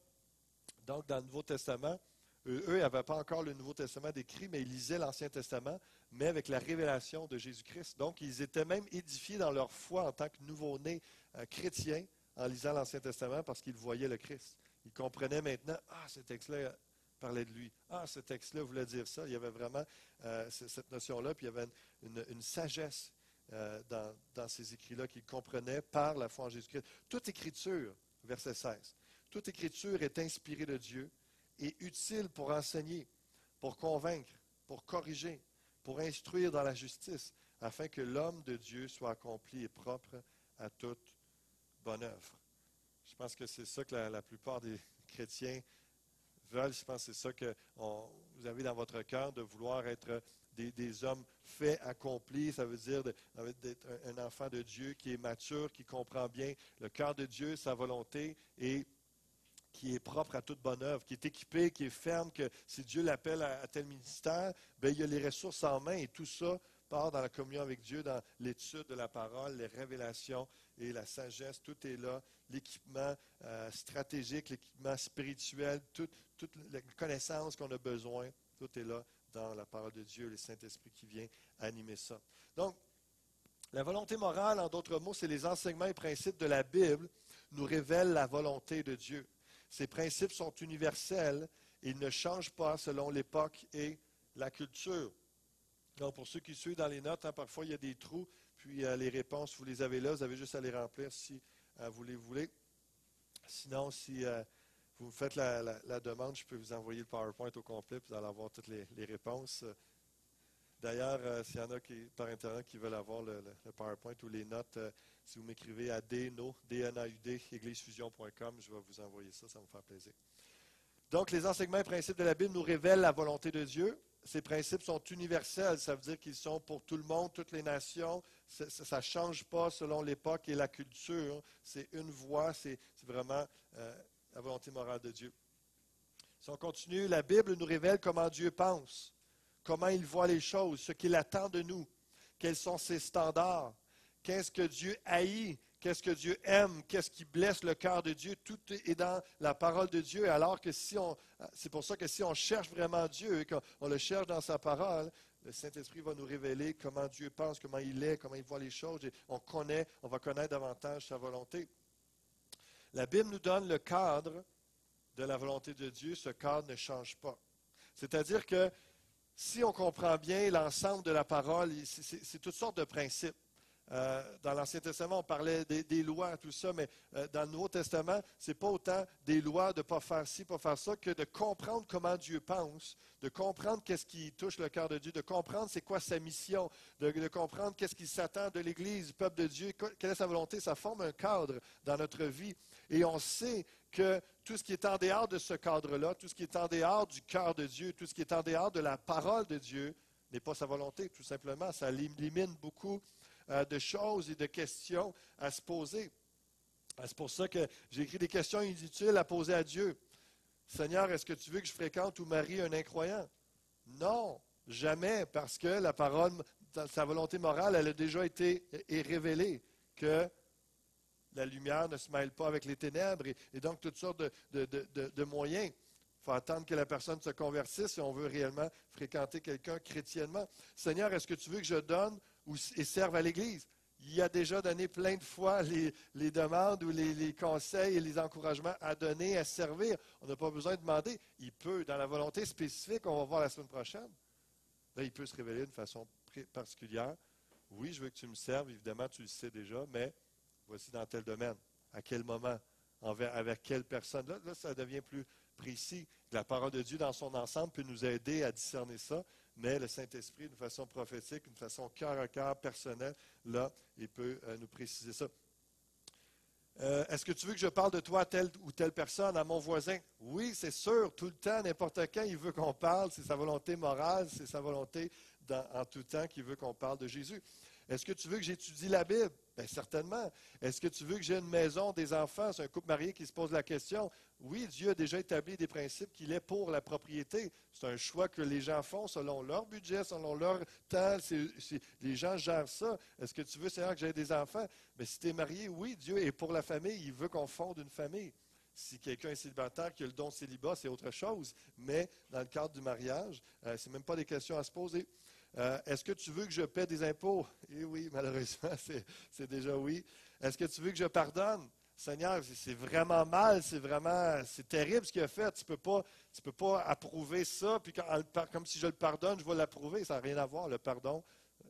donc dans le Nouveau Testament. Eux n'avaient pas encore le Nouveau Testament décrit, mais ils lisaient l'Ancien Testament, mais avec la révélation de Jésus-Christ. Donc, ils étaient même édifiés dans leur foi en tant que nouveau-nés chrétiens en lisant l'Ancien Testament parce qu'ils voyaient le Christ. Ils comprenaient maintenant, ce texte-là parlait de lui. Ce texte-là voulait dire ça. Il y avait vraiment cette notion-là, puis il y avait une sagesse dans ces écrits-là qu'ils comprenaient par la foi en Jésus-Christ. Toute écriture, verset 16, toute écriture est inspirée de Dieu et utile pour enseigner, pour convaincre, pour corriger, pour instruire dans la justice, afin que l'homme de Dieu soit accompli et propre à toute bonne œuvre. Je pense que c'est ça que la plupart des chrétiens veulent. Je pense que c'est ça que vous avez dans votre cœur, de vouloir être des hommes faits, accomplis. Ça veut dire d'être un enfant de Dieu qui est mature, qui comprend bien le cœur de Dieu, sa volonté, et qui est propre à toute bonne œuvre, qui est équipé, qui est ferme, que si Dieu l'appelle à tel ministère, il y a les ressources en main, et tout ça part dans la communion avec Dieu, dans l'étude de la parole, les révélations et la sagesse. Tout est là, l'équipement stratégique, l'équipement spirituel, toute la connaissance qu'on a besoin, tout est là dans la parole de Dieu, le Saint-Esprit qui vient animer ça. Donc, la volonté morale, en d'autres mots, c'est les enseignements et principes de la Bible nous révèlent la volonté de Dieu. Ces principes sont universels et ils ne changent pas selon l'époque et la culture. Donc, pour ceux qui suivent dans les notes, parfois il y a des trous, puis les réponses, vous les avez là, vous avez juste à les remplir si vous les voulez. Sinon, si vous me faites la demande, je peux vous envoyer le PowerPoint au complet, puis vous allez avoir toutes les réponses. D'ailleurs, s'il y en a par Internet qui veulent avoir le PowerPoint ou les notes, si vous m'écrivez à DNAUD, églisefusion.com, je vais vous envoyer ça, ça va me faire plaisir. Donc, les enseignements et principes de la Bible nous révèlent la volonté de Dieu. Ces principes sont universels, ça veut dire qu'ils sont pour tout le monde, toutes les nations. Ça ne change pas selon l'époque et la culture. C'est une voie, c'est vraiment la volonté morale de Dieu. Si on continue, la Bible nous révèle comment Dieu pense, comment il voit les choses, ce qu'il attend de nous, quels sont ses standards, qu'est-ce que Dieu haït, qu'est-ce que Dieu aime, qu'est-ce qui blesse le cœur de Dieu. Tout est dans la parole de Dieu. Alors que c'est pour ça que si on cherche vraiment Dieu et qu'on le cherche dans sa parole, le Saint-Esprit va nous révéler comment Dieu pense, comment il est, comment il voit les choses. Et on va connaître davantage sa volonté. La Bible nous donne le cadre de la volonté de Dieu. Ce cadre ne change pas. C'est-à-dire que si on comprend bien l'ensemble de la parole, c'est toutes sortes de principes. Dans l'Ancien Testament, on parlait des lois, tout ça, mais dans le Nouveau Testament, ce n'est pas autant des lois de ne pas faire ci, pas faire ça, que de comprendre comment Dieu pense, de comprendre qu'est-ce qui touche le cœur de Dieu, de comprendre c'est quoi sa mission, de comprendre qu'est-ce qu'il s'attend de l'Église, du peuple de Dieu, quelle est sa volonté. Ça forme un cadre dans notre vie. Et on sait que tout ce qui est en dehors de ce cadre-là, tout ce qui est en dehors du cœur de Dieu, tout ce qui est en dehors de la parole de Dieu, n'est pas sa volonté, tout simplement. Ça élimine beaucoup de choses et de questions à se poser. C'est pour ça que j'ai écrit des questions inutiles à poser à Dieu. Seigneur, est-ce que tu veux que je fréquente ou marie un incroyant? Non, jamais, parce que la parole, dans sa volonté morale, elle a déjà été révélée, que la lumière ne se mêle pas avec les ténèbres, et donc toutes sortes de moyens. Il faut attendre que la personne se convertisse si on veut réellement fréquenter quelqu'un chrétiennement. Seigneur, est-ce que tu veux que je donne et serve à l'Église? Il a déjà donné plein de fois les demandes ou les conseils et les encouragements à donner, à servir. On n'a pas besoin de demander. Il peut, dans la volonté spécifique, on va voir la semaine prochaine. Là, il peut se révéler d'une façon particulière. Oui, je veux que tu me serves, évidemment, tu le sais déjà, mais voici dans tel domaine. À quel moment? Avec quelle personne? Là, ça devient plus précis. La parole de Dieu dans son ensemble peut nous aider à discerner ça, mais le Saint-Esprit, d'une façon prophétique, d'une façon cœur à cœur, personnelle, là, il peut nous préciser ça. Est-ce que tu veux que je parle de toi à telle ou telle personne, à mon voisin? Oui, c'est sûr, tout le temps, n'importe quand, il veut qu'on parle. C'est sa volonté morale, c'est sa volonté en tout temps qu'il veut qu'on parle de Jésus. Est-ce que tu veux que j'étudie la Bible? Bien, certainement. Est-ce que tu veux que j'ai une maison, des enfants? C'est un couple marié qui se pose la question. Oui, Dieu a déjà établi des principes qu'il est pour la propriété. C'est un choix que les gens font selon leur budget, selon leur temps. Les gens gèrent ça. Est-ce que tu veux, Seigneur, que j'ai des enfants? Mais si tu es marié, oui, Dieu est pour la famille. Il veut qu'on fonde une famille. Si quelqu'un est célibataire, qui a le don de célibat, c'est autre chose. Mais dans le cadre du mariage, ce n'est même pas des questions à se poser. Est-ce que tu veux que je paie des impôts? Eh oui, malheureusement, c'est déjà oui. Est-ce que tu veux que je pardonne? Seigneur, c'est vraiment mal, c'est terrible ce qu'il a fait. Tu peux pas approuver ça, puis comme si je le pardonne, je vais l'approuver. Ça n'a rien à voir. Le pardon,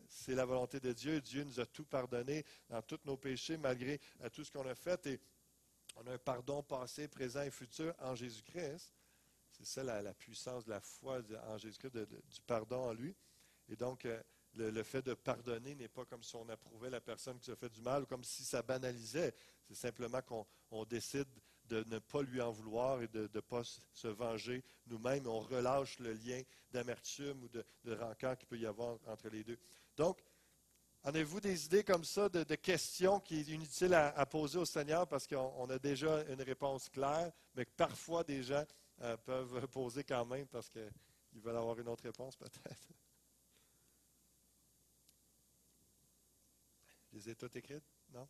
c'est la volonté de Dieu. Dieu nous a tout pardonné dans tous nos péchés, malgré tout ce qu'on a fait. Et on a un pardon passé, présent et futur en Jésus-Christ. C'est ça la puissance de la foi en Jésus-Christ, du pardon en lui. Et donc, le fait de pardonner n'est pas comme si on approuvait la personne qui a fait du mal ou comme si ça banalisait. C'est simplement qu'on décide de ne pas lui en vouloir et de ne pas se venger nous-mêmes. On relâche le lien d'amertume ou de rancœur qu'il peut y avoir entre les deux. Donc, en avez-vous des idées comme ça de questions qui sont inutiles à poser au Seigneur parce qu'on a déjà une réponse claire, mais que parfois des gens peuvent poser quand même parce qu'ils veulent avoir une autre réponse peut-être? Les ai toutes écrites? Non?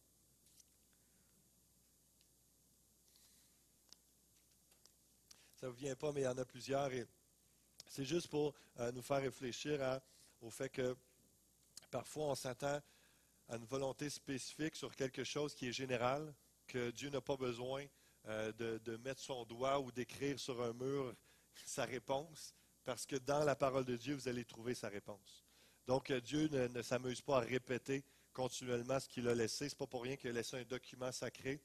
Ça ne vous vient pas, mais il y en a plusieurs. Et c'est juste pour nous faire réfléchir au fait que parfois on s'attend à une volonté spécifique sur quelque chose qui est général, que Dieu n'a pas besoin de mettre son doigt ou d'écrire sur un mur sa réponse, parce que dans la parole de Dieu, vous allez trouver sa réponse. Donc, Dieu ne s'amuse pas à répéter continuellement ce qu'il a laissé. Ce n'est pas pour rien qu'il a laissé un document sacré.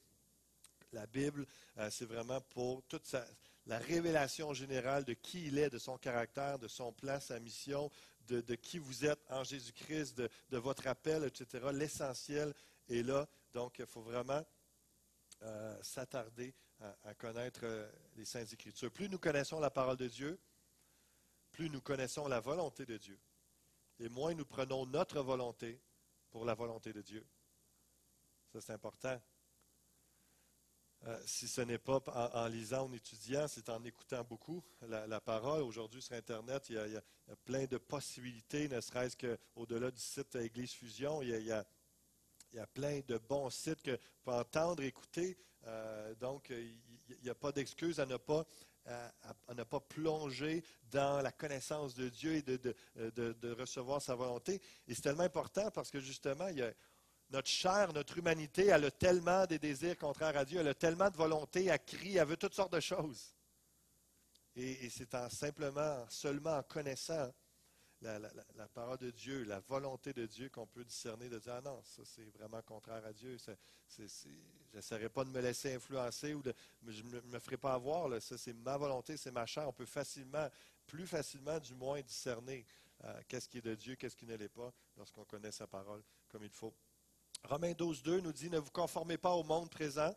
La Bible, c'est vraiment pour toute la révélation générale de qui il est, de son caractère, de son plan, sa mission, de qui vous êtes en Jésus-Christ, de votre appel, etc. L'essentiel est là. Donc, il faut vraiment s'attarder à connaître les Saintes Écritures. Plus nous connaissons la parole de Dieu, plus nous connaissons la volonté de Dieu. Et moins nous prenons notre volonté pour la volonté de Dieu. Ça, c'est important. Si ce n'est pas en lisant, en étudiant, c'est en écoutant beaucoup la parole. Aujourd'hui, sur Internet, il y a plein de possibilités, ne serait-ce qu'au-delà du site Église Fusion. Il y a Il y a plein de bons sites que vous pouvez entendre, écouter. Donc, il n'y a pas d'excuse à ne pas plonger dans la connaissance de Dieu et de recevoir sa volonté. Et c'est tellement important parce que justement, notre chair, notre humanité, elle a tellement des désirs contraires à Dieu, elle a tellement de volonté, elle crie, elle veut toutes sortes de choses. Et c'est seulement en connaissant la parole de Dieu, la volonté de Dieu qu'on peut discerner, de dire, ah non, ça c'est vraiment contraire à Dieu. Je n'essaierai pas de me laisser influencer ou je ne me ferai pas avoir. Là, ça c'est ma volonté, c'est ma chair. On peut plus facilement du moins discerner qu'est-ce qui est de Dieu, qu'est-ce qui ne l'est pas, lorsqu'on connaît sa parole comme il faut. Romains 12:2 nous dit, ne vous conformez pas au monde présent,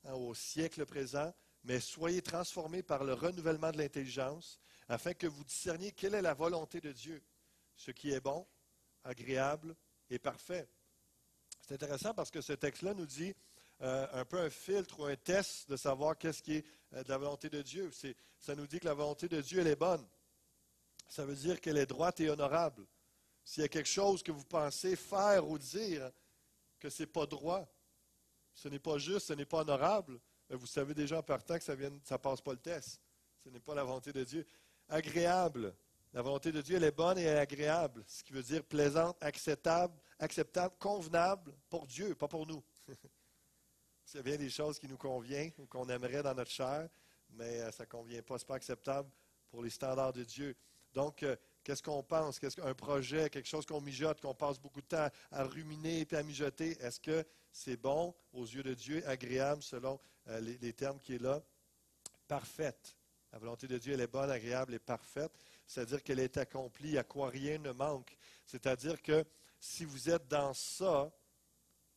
au siècle présent, mais soyez transformés par le renouvellement de l'intelligence, afin que vous discerniez quelle est la volonté de Dieu, ce qui est bon, agréable et parfait. C'est intéressant parce que ce texte-là nous dit un peu un filtre ou un test de savoir qu'est-ce qui est de la volonté de Dieu. Ça nous dit que la volonté de Dieu, elle est bonne. Ça veut dire qu'elle est droite et honorable. S'il y a quelque chose que vous pensez faire ou dire que ce n'est pas droit, ce n'est pas juste, ce n'est pas honorable, vous savez déjà en partant que ça ne passe pas le test. Ce n'est pas la volonté de Dieu. Agréable. La volonté de Dieu, elle est bonne et elle est agréable. Ce qui veut dire plaisante, acceptable, convenable pour Dieu, pas pour nous. Il y a bien des choses qui nous conviennent ou qu'on aimerait dans notre chair, mais ça ne convient pas. Ce n'est pas acceptable pour les standards de Dieu. Donc, qu'est-ce qu'on pense? Qu'est-ce qu'un projet, quelque chose qu'on mijote, qu'on passe beaucoup de temps à ruminer et à mijoter, est-ce que c'est bon aux yeux de Dieu, agréable selon les termes qui est là? Parfaite. La volonté de Dieu, elle est bonne, agréable et parfaite. C'est-à-dire qu'elle est accomplie, à quoi rien ne manque. C'est-à-dire que si vous êtes dans ça,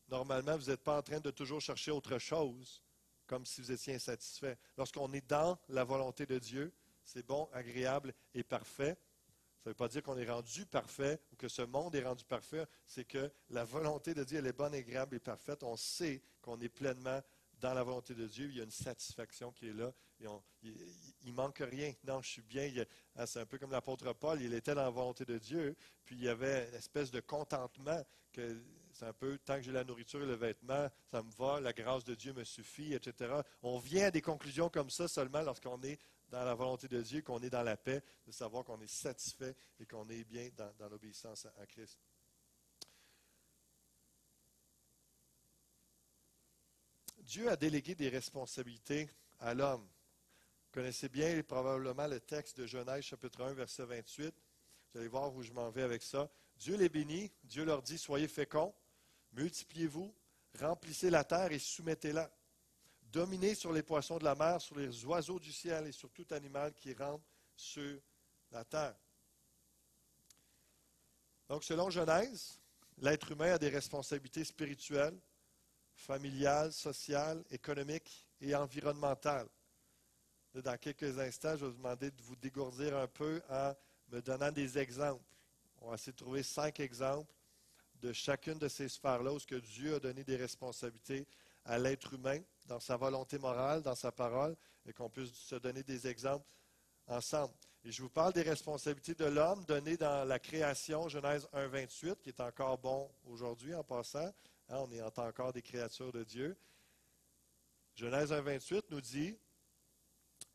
normalement, vous n'êtes pas en train de toujours chercher autre chose, comme si vous étiez insatisfait. Lorsqu'on est dans la volonté de Dieu, c'est bon, agréable et parfait. Ça ne veut pas dire qu'on est rendu parfait ou que ce monde est rendu parfait. C'est que la volonté de Dieu, elle est bonne, agréable et parfaite. On sait qu'on est pleinement dans la volonté de Dieu. Il y a une satisfaction qui est là. Et il ne manque rien. Non, je suis bien. C'est un peu comme l'apôtre Paul. Il était dans la volonté de Dieu. Puis il y avait une espèce de contentement. C'est un peu, tant que j'ai la nourriture et le vêtement, ça me va, la grâce de Dieu me suffit, etc. On vient à des conclusions comme ça seulement lorsqu'on est dans la volonté de Dieu, qu'on est dans la paix, de savoir qu'on est satisfait et qu'on est bien dans l'obéissance à Christ. Dieu a délégué des responsabilités à l'homme. Vous connaissez bien probablement le texte de Genèse chapitre 1, verset 28. Vous allez voir où je m'en vais avec ça. Dieu les bénit, Dieu leur dit, soyez féconds, multipliez-vous, remplissez la terre et soumettez-la. Dominez sur les poissons de la mer, sur les oiseaux du ciel et sur tout animal qui rampe sur la terre. Donc, selon Genèse, l'être humain a des responsabilités spirituelles, familiales, sociales, économiques et environnementales. Dans quelques instants, je vais vous demander de vous dégourdir un peu en me donnant des exemples. On va essayer de trouver 5 exemples de chacune de ces sphères-là où Dieu a donné des responsabilités à l'être humain, dans sa volonté morale, dans sa parole, et qu'on puisse se donner des exemples ensemble. Et je vous parle des responsabilités de l'homme données dans la création, Genèse 1, 28, qui est encore bon aujourd'hui en passant. On est encore des créatures de Dieu. Genèse 1, 28 nous dit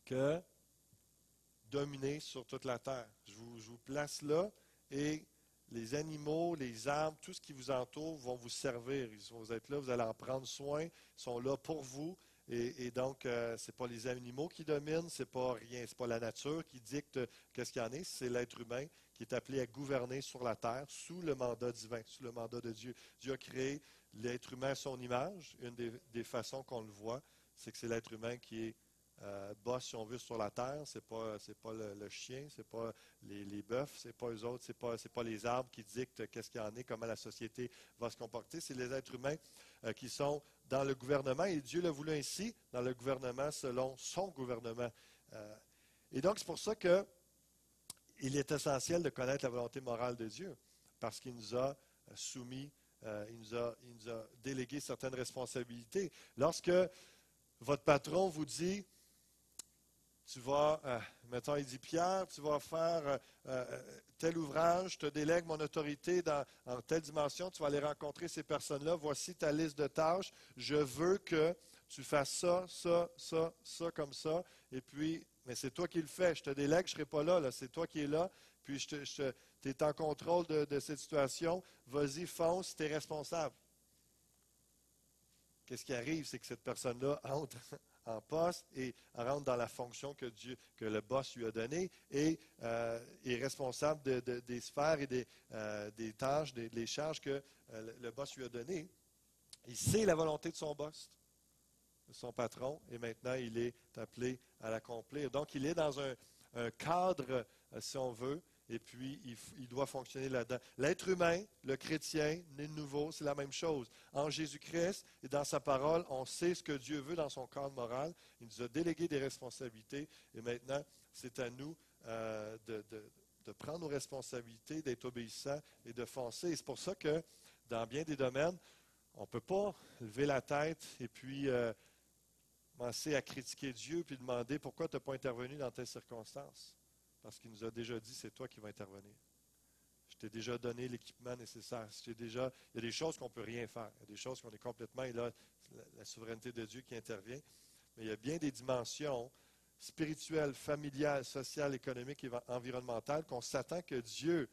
que dominer sur toute la terre. Je vous place là et les animaux, les arbres, tout ce qui vous entoure vont vous servir. Ils vont être là, vous allez en prendre soin, ils sont là pour vous. Et donc, ce n'est pas les animaux qui dominent, ce n'est pas rien, ce n'est pas la nature qui dicte qu'est-ce qu'il y en est, c'est l'être humain qui est appelé à gouverner sur la terre sous le mandat divin, sous le mandat de Dieu. Dieu a créé l'être humain à son image. Une des façons qu'on le voit, c'est que c'est l'être humain qui est boss, si on veut, sur la terre. C'est pas le chien, c'est pas les bœufs, c'est pas eux autres, c'est pas les arbres qui dictent qu'est-ce qu'il y en est, comment la société va se comporter. C'est les êtres humains qui sont dans le gouvernement, et Dieu l'a voulu ainsi, dans le gouvernement selon son gouvernement. Et donc, c'est pour ça qu'il est essentiel de connaître la volonté morale de Dieu, parce qu'il nous a soumis, il nous a délégué certaines responsabilités. Lorsque votre patron vous dit tu vas, mettons, il dit, Pierre, tu vas faire tel ouvrage, je te délègue mon autorité en telle dimension, tu vas aller rencontrer ces personnes-là, voici ta liste de tâches, je veux que tu fasses ça, ça, ça, ça, comme ça, et puis, mais c'est toi qui le fais, je te délègue, je ne serai pas là, c'est toi qui es là, puis tu es en contrôle de cette situation, vas-y, fonce, tu es responsable. Qu'est-ce qui arrive, c'est que cette personne-là entre en poste et rentre dans la fonction que le boss lui a donnée et est responsable des sphères et des tâches, des charges que le boss lui a données. Il sait la volonté de son boss, de son patron, et maintenant il est appelé à l'accomplir. Donc il est dans un cadre, si on veut, et puis il doit fonctionner là-dedans. L'être humain, le chrétien, né de nouveau, c'est la même chose. En Jésus-Christ et dans sa parole, on sait ce que Dieu veut dans son cadre moral. Il nous a délégué des responsabilités et maintenant, c'est à nous de prendre nos responsabilités, d'être obéissants et de foncer. Et c'est pour ça que dans bien des domaines, on ne peut pas lever la tête et puis commencer à critiquer Dieu puis demander pourquoi tu n'as pas intervenu dans telles circonstances. Parce qu'il nous a déjà dit, c'est toi qui vas intervenir. Je t'ai déjà donné l'équipement nécessaire. Il y a des choses qu'on ne peut rien faire. Il y a des choses qu'on est complètement, et là, la souveraineté de Dieu qui intervient. Mais il y a bien des dimensions spirituelles, familiales, sociales, économiques et environnementales qu'on s'attend que Dieu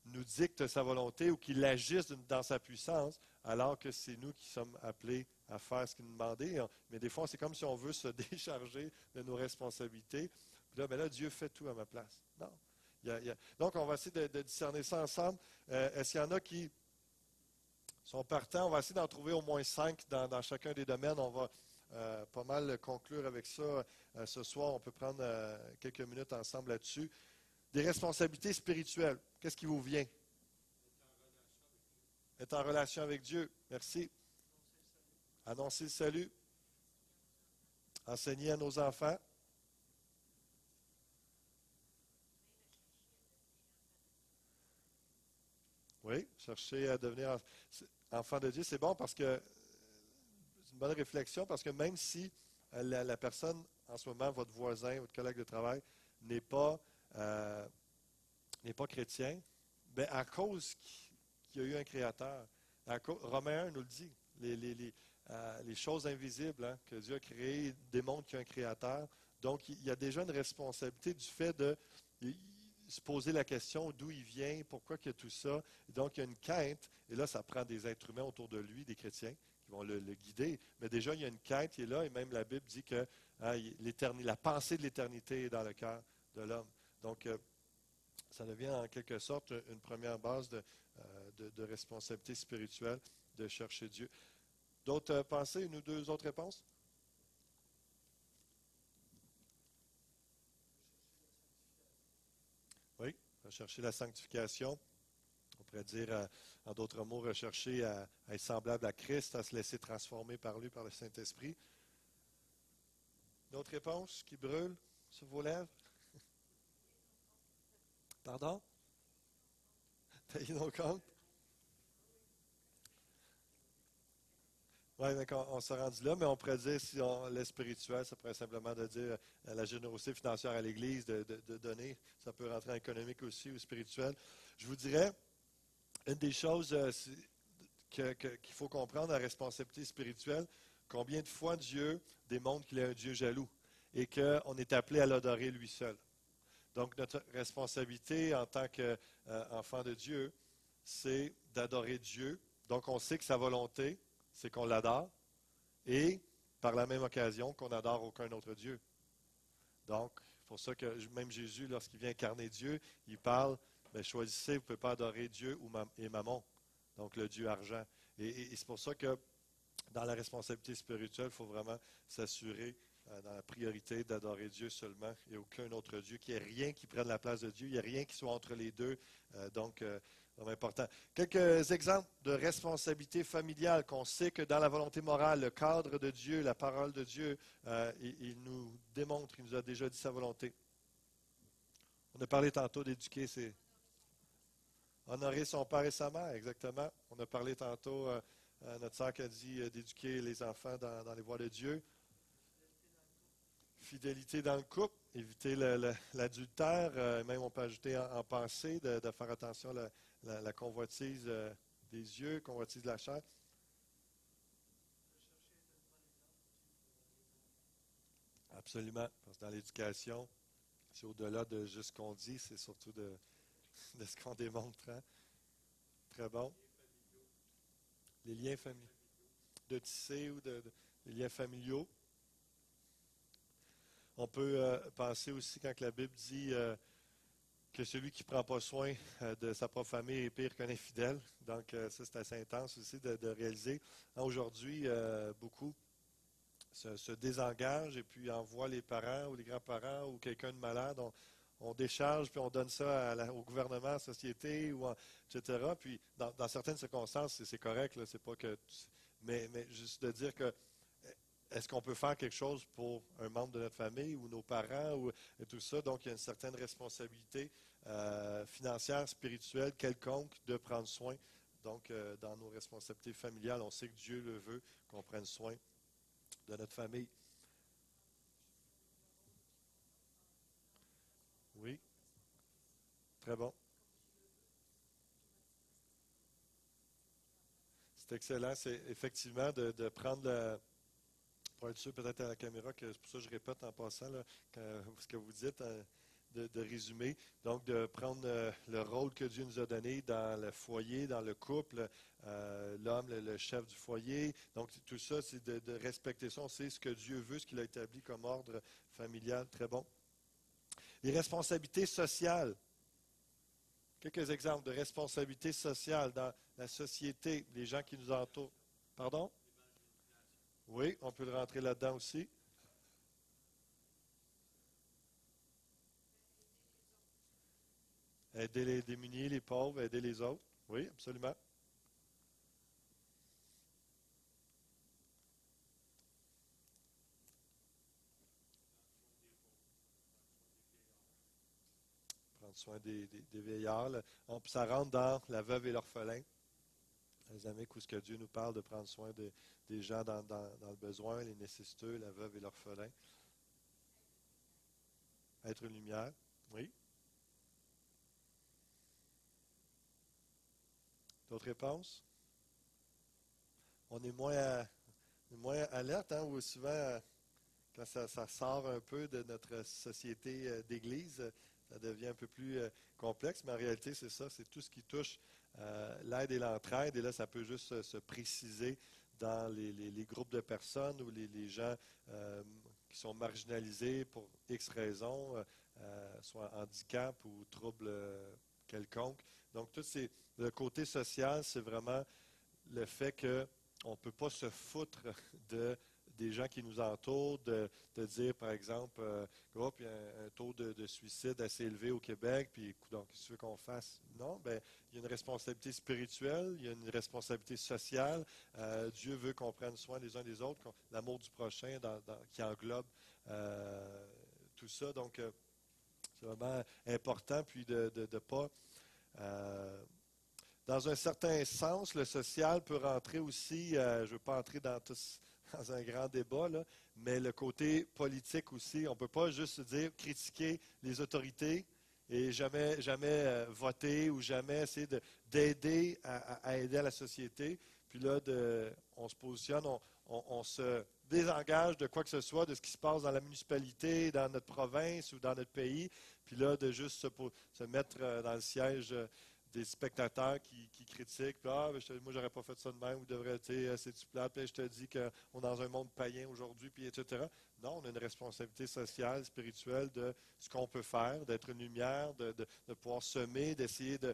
nous dicte sa volonté ou qu'il agisse dans sa puissance, alors que c'est nous qui sommes appelés à faire ce qu'il nous demandait. Mais des fois, c'est comme si on veut se décharger de nos responsabilités. Puis là, Dieu fait tout à ma place. Non. Donc, on va essayer de discerner ça ensemble. Est-ce qu'il y en a qui sont partants? On va essayer d'en trouver au moins 5 dans chacun des domaines. On va pas mal conclure avec ça ce soir. On peut prendre quelques minutes ensemble là-dessus. Des responsabilités spirituelles. Qu'est-ce qui vous vient? Être en relation avec Dieu. Merci. Annoncer le salut. Enseigner à nos enfants. Oui, chercher à devenir enfant de Dieu. C'est bon parce que c'est une bonne réflexion parce que même si la personne, en ce moment, votre voisin, votre collègue de travail, n'est pas, euh, n'est pas chrétien, bien, à cause qu'il y a eu un créateur, Romains 1 nous le dit, les choses invisibles que Dieu a créées démontrent qu'il y a un créateur. Donc, il y a déjà une responsabilité du fait de se poser la question d'où il vient, pourquoi il y a tout ça. Donc, il y a une quête, et là, ça prend des êtres humains autour de lui, des chrétiens, qui vont le guider. Mais déjà, il y a une quête qui est là, et même la Bible dit que la pensée de l'éternité est dans le cœur de l'homme. Donc, ça devient en quelque sorte une première base de responsabilité spirituelle de chercher Dieu. D'autres pensées, une ou deux autres réponses? Oui, rechercher la sanctification. On pourrait dire, en d'autres mots, rechercher à être semblable à Christ, à se laisser transformer par lui, par le Saint-Esprit. D'autres réponses qui brûlent sur vos lèvres? Pardon? Tailler nos comptes? Oui, on s'est rendu là, mais on pourrait dire, si on l'est spirituel, ça pourrait simplement de dire la générosité financière à l'Église, de donner. Ça peut rentrer en économique aussi ou spirituel. Je vous dirais, une des choses qu'il faut comprendre, la responsabilité spirituelle, combien de fois Dieu démontre qu'il est un Dieu jaloux et qu'on est appelé à l'adorer lui seul. Donc, notre responsabilité en tant qu'enfant de Dieu, c'est d'adorer Dieu. Donc, on sait que sa volonté, c'est qu'on l'adore et, par la même occasion, qu'on n'adore aucun autre Dieu. Donc, c'est pour ça que même Jésus, lorsqu'il vient incarner Dieu, il parle, choisissez, vous ne pouvez pas adorer Dieu et Mammon, donc le Dieu argent. Et c'est pour ça que dans la responsabilité spirituelle, il faut vraiment s'assurer dans la priorité d'adorer Dieu seulement et aucun autre Dieu, qu'il n'y ait rien qui prenne la place de Dieu, il n'y a rien qui soit entre les deux. Donc, vraiment important. Quelques exemples de responsabilité familiale qu'on sait que dans la volonté morale, le cadre de Dieu, la parole de Dieu, il nous démontre, il nous a déjà dit sa volonté. On a parlé tantôt d'éduquer, c'est honorer son père et sa mère, exactement. On a parlé tantôt, notre sœur qui a dit d'éduquer les enfants dans les voies de Dieu. Fidélité dans le couple, éviter l'adultère, même on peut ajouter en pensée, de faire attention à la convoitise des yeux, convoitise de la chair. Absolument, parce que dans l'éducation, c'est au-delà de juste ce qu'on dit, c'est surtout de ce qu'on démontre. Hein. Très bon. Les liens familiaux, de tisser ou les liens familiaux. On peut penser aussi quand la Bible dit que celui qui ne prend pas soin de sa propre famille est pire qu'un infidèle. Donc, ça, c'est assez intense aussi de réaliser. Aujourd'hui, beaucoup se désengagent et puis envoient les parents ou les grands-parents ou quelqu'un de malade. On décharge puis on donne ça au gouvernement, à la société, etc. Puis, dans certaines circonstances, c'est correct. Là, c'est pas que, mais juste de dire que est-ce qu'on peut faire quelque chose pour un membre de notre famille ou nos parents et tout ça? Donc, il y a une certaine responsabilité financière, spirituelle, quelconque, de prendre soin. Donc, dans nos responsabilités familiales, on sait que Dieu le veut, qu'on prenne soin de notre famille. Oui, très bon. C'est excellent. C'est effectivement de prendre pour être sûr peut-être à la caméra, que c'est pour ça que je répète en passant là, ce que vous dites, de résumer. Donc, de prendre le rôle que Dieu nous a donné dans le foyer, dans le couple, l'homme, le chef du foyer. Donc, tout ça, c'est de respecter ça. On sait ce que Dieu veut, ce qu'il a établi comme ordre familial. Très bon. Les responsabilités sociales. Quelques exemples de responsabilités sociales dans la société, les gens qui nous entourent. Pardon? Oui, on peut le rentrer là-dedans aussi. Aider les démunis, les pauvres, aider les autres. Oui, absolument. Prendre soin des vieillards. Là. Ça rentre dans la veuve et l'orphelin. Les amis, où ce que Dieu nous parle de prendre soin des gens dans le besoin, les nécessiteux, la veuve et l'orphelin. Être une lumière. Oui. D'autres réponses? On est moins alerte, hein, ou souvent, quand ça sort un peu de notre société d'église, ça devient un peu plus complexe, mais en réalité, c'est ça, c'est tout ce qui touche l'aide et l'entraide. Et là, ça peut juste se préciser dans les groupes de personnes ou les gens qui sont marginalisés pour X raisons, soit handicap ou trouble quelconque. Donc, le côté social, c'est vraiment le fait qu'on ne peut pas se foutre des gens qui nous entourent, de dire, par exemple, il y a un taux de suicide assez élevé au Québec, puis donc, qu'est-ce que tu veux qu'on fasse? Non, ben, il y a une responsabilité spirituelle, il y a une responsabilité sociale. Dieu veut qu'on prenne soin les uns des autres, l'amour du prochain qui englobe tout ça. Donc, c'est vraiment important, puis de ne pas dans un certain sens, le social peut rentrer aussi, je ne veux pas entrer dans un grand débat, là, mais le côté politique aussi. On ne peut pas juste se dire critiquer les autorités et jamais voter ou jamais essayer d'aider à aider à la société. Puis là, on se positionne, on se désengage de quoi que ce soit, de ce qui se passe dans la municipalité, dans notre province ou dans notre pays. Puis là, de juste se mettre dans le siège des spectateurs qui critiquent, puis, moi, j'aurais pas fait ça de même, ou devrait, c'est-tu plate, puis je te dis qu'on est dans un monde païen aujourd'hui, puis etc. Non, on a une responsabilité sociale, spirituelle de ce qu'on peut faire, d'être une lumière, de pouvoir semer, d'essayer de.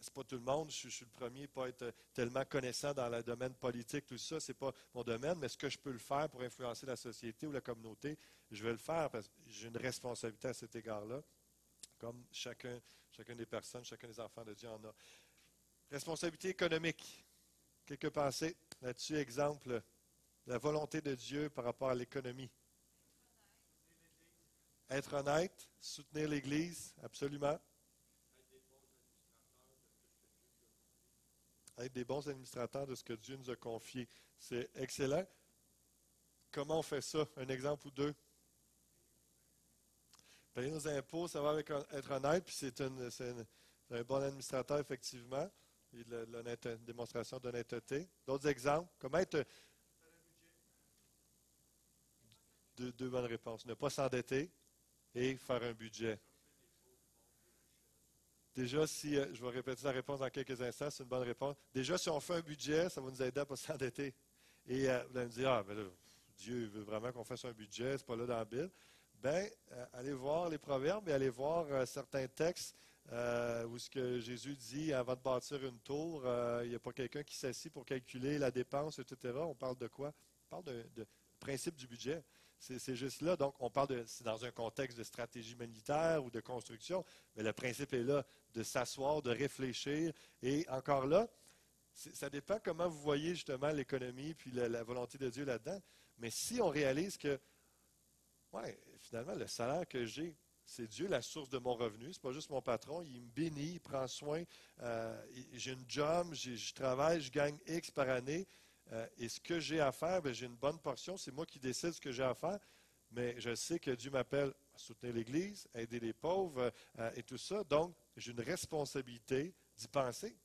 C'est pas tout le monde, je suis le premier pas être tellement connaissant dans le domaine politique, tout ça, c'est pas mon domaine, mais ce que je peux le faire pour influencer la société ou la communauté, je vais le faire parce que j'ai une responsabilité à cet égard-là, comme chacune des personnes, chacun des enfants de Dieu en a. Responsabilité économique. Quelques pensées là-dessus. Exemple, la volonté de Dieu par rapport à l'économie. Être honnête, soutenir l'Église, absolument. Être des bons administrateurs de ce que Dieu nous a confié. C'est excellent. Comment on fait ça? Un exemple ou deux? Payer nos impôts, ça va avec être honnête, puis c'est un bon administrateur, effectivement. Et démonstration d'honnêteté. D'autres exemples? Comment être. Deux bonnes réponses. Ne pas s'endetter et faire un budget. Déjà, si, je vais répéter la réponse dans quelques instants, c'est une bonne réponse. Déjà, si on fait un budget, ça va nous aider à ne pas s'endetter. Et vous allez me dire, ah, ben là, Dieu veut vraiment qu'on fasse un budget, c'est pas là dans la Bible. Ben, allez voir les proverbes et allez voir certains textes où ce que Jésus dit, avant de bâtir une tour, il n'y a pas quelqu'un qui s'assit pour calculer la dépense, etc. On parle de quoi? On parle de principe du budget. C'est juste là. Donc, on parle c'est dans un contexte de stratégie militaire ou de construction, mais le principe est là de s'asseoir, de réfléchir. Et encore là, ça dépend comment vous voyez justement l'économie puis la volonté de Dieu là-dedans. Mais si on réalise que, ouais, finalement, le salaire que j'ai, c'est Dieu la source de mon revenu. C'est pas juste mon patron. Il me bénit, il prend soin. J'ai une job, je travaille, je gagne X par année. Et ce que j'ai à faire, ben, j'ai une bonne portion. C'est moi qui décide ce que j'ai à faire. Mais je sais que Dieu m'appelle à soutenir l'Église, à aider les pauvres et tout ça. Donc, j'ai une responsabilité d'y penser.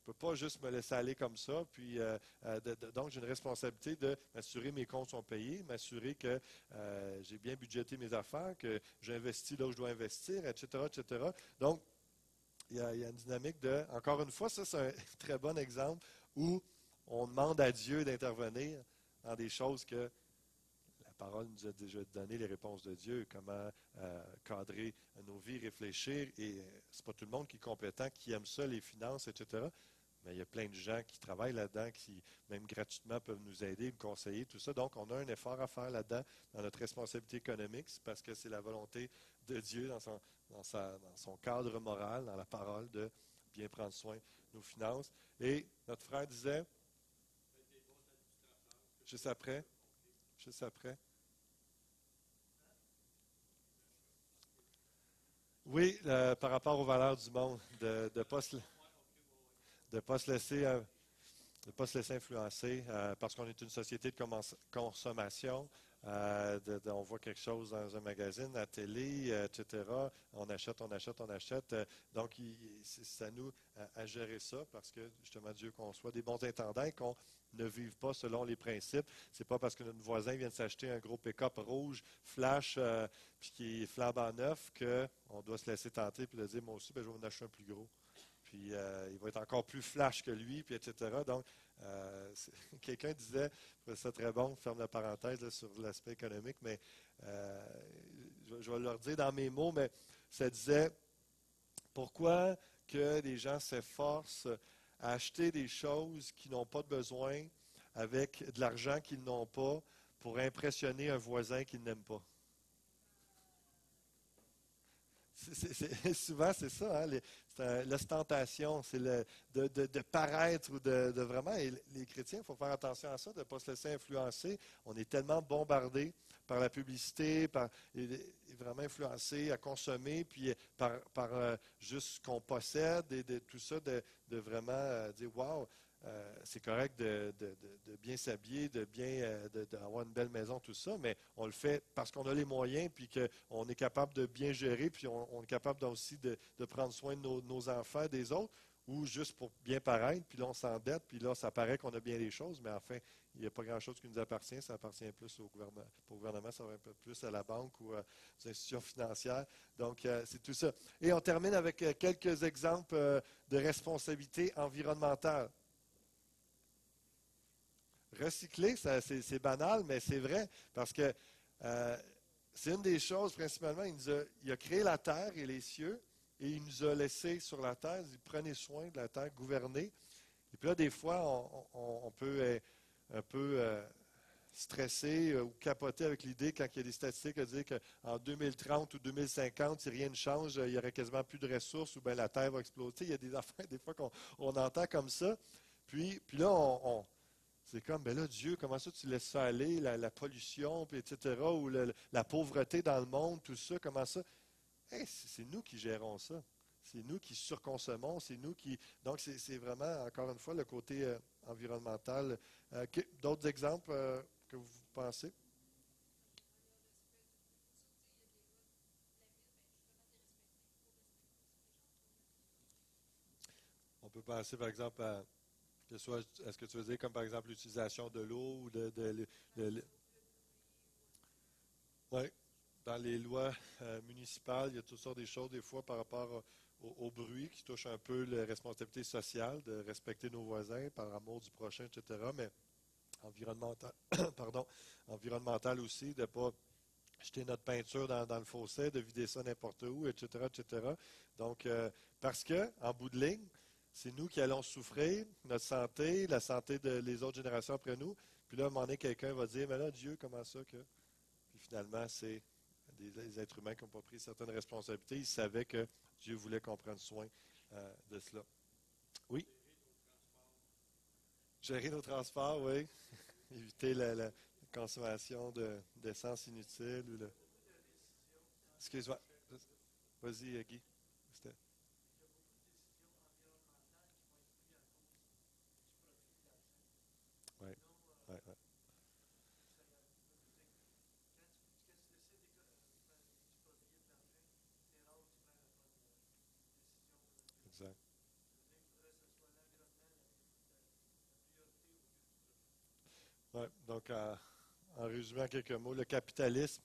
Je ne peux pas juste me laisser aller comme ça. Puis, donc, j'ai une responsabilité de m'assurer que mes comptes sont payés, m'assurer que j'ai bien budgété mes affaires, que j'investis là où je dois investir, etc., etc. Donc, il y a une dynamique de, encore une fois, ça, c'est un très bon exemple où on demande à Dieu d'intervenir dans des choses que la parole nous a déjà donné, les réponses de Dieu, comment cadrer nos vies, réfléchir. Et c'est pas tout le monde qui est compétent, qui aime ça, les finances, etc. Mais il y a plein de gens qui travaillent là-dedans, qui, même gratuitement, peuvent nous aider, nous conseiller, tout ça. Donc, on a un effort à faire là-dedans, dans notre responsabilité économique, parce que c'est la volonté de Dieu dans son cadre moral, dans la parole, de bien prendre soin de nos finances. Et notre frère disait, juste après, juste après, oui, par rapport aux valeurs du monde, de ne pas pas se laisser de ne pas se laisser influencer parce qu'on est une société de consommation. On voit quelque chose dans un magazine, à la télé, etc. On achète, on achète, on achète. Donc, c'est à nous à gérer ça parce que, justement, Dieu qu'on soit des bons intendants et qu'on ne vive pas selon les principes. C'est pas parce que notre voisin vient de s'acheter un gros pick-up rouge, flash, puis qui est flambant neuf, qu'on doit se laisser tenter et de dire, moi aussi, ben, je vais en acheter un plus gros. Puis il va être encore plus flash que lui, puis etc. Donc, quelqu'un disait, je trouvais ça très bon, ferme la parenthèse là, sur l'aspect économique, mais je vais leur dire dans mes mots, mais ça disait, pourquoi que les gens s'efforcent à acheter des choses qu'ils n'ont pas de besoin avec de l'argent qu'ils n'ont pas pour impressionner un voisin qu'ils n'aiment pas? Souvent, c'est ça, hein, c'est l'ostentation, c'est de paraître ou de vraiment. Et les chrétiens, il faut faire attention à ça, de ne pas se laisser influencer. On est tellement bombardés par la publicité, et vraiment influencés à consommer, puis par juste ce qu'on possède et de tout ça, de vraiment dire waouh, c'est correct de bien s'habiller, d'avoir une belle maison, tout ça, mais on le fait parce qu'on a les moyens, puis qu'on est capable de bien gérer, puis on est capable aussi de prendre soin de nos enfants, des autres, ou juste pour bien paraître, puis là on s'endette, puis là ça paraît qu'on a bien les choses, mais enfin, il n'y a pas grand-chose qui nous appartient, ça appartient plus au gouvernement. Pour le gouvernement, ça va un peu plus à la banque ou aux institutions financières. Donc, c'est tout ça. Et on termine avec quelques exemples de responsabilité environnementale. Recycler, c'est banal, mais c'est vrai, parce que c'est une des choses, principalement, il a créé la terre et les cieux, et il nous a laissé sur la terre, il prenait soin de la terre, gouverner. Et puis là, des fois, on peut être un peu stressé ou capoter avec l'idée, quand il y a des statistiques à dire qu'en 2030 ou 2050, si rien ne change, il y aurait quasiment plus de ressources ou bien la terre va exploser. Il y a des affaires, des fois, qu'on entend comme ça. Puis là, c'est comme, ben là, Dieu, comment ça tu laisses ça aller, la pollution, puis etc., ou la pauvreté dans le monde, tout ça, comment ça? Hey, c'est nous qui gérons ça. C'est nous qui surconsommons, c'est nous qui. Donc, c'est vraiment, encore une fois, le côté environnemental. D'autres exemples que vous pensez? peut penser, par exemple, à, que soit, est-ce que tu veux dire, comme par exemple l'utilisation de l'eau ou ouais, dans les lois municipales, il y a toutes sortes de choses, des fois, par rapport au bruit qui touche un peu la responsabilité sociale, de respecter nos voisins par amour du prochain, etc. Mais environnemental, pardon, environnemental aussi, de ne pas jeter notre peinture dans le fossé, de vider ça n'importe où, etc., etc. Donc, parce que, en bout de ligne, c'est nous qui allons souffrir, notre santé, la santé des autres générations après nous. Puis là, à un moment donné, quelqu'un va dire, mais là, Dieu, comment ça que... Puis finalement, c'est des êtres humains qui n'ont pas pris certaines responsabilités. Ils savaient que Dieu voulait qu'on prenne soin de cela. Oui, gérer nos transports, oui. Éviter la consommation d'essence inutile. Excuse-moi. Vas-y, Guy. C'était- Ouais, ouais, ouais, exact. Ouais, donc, en résumant en quelques mots, le capitalisme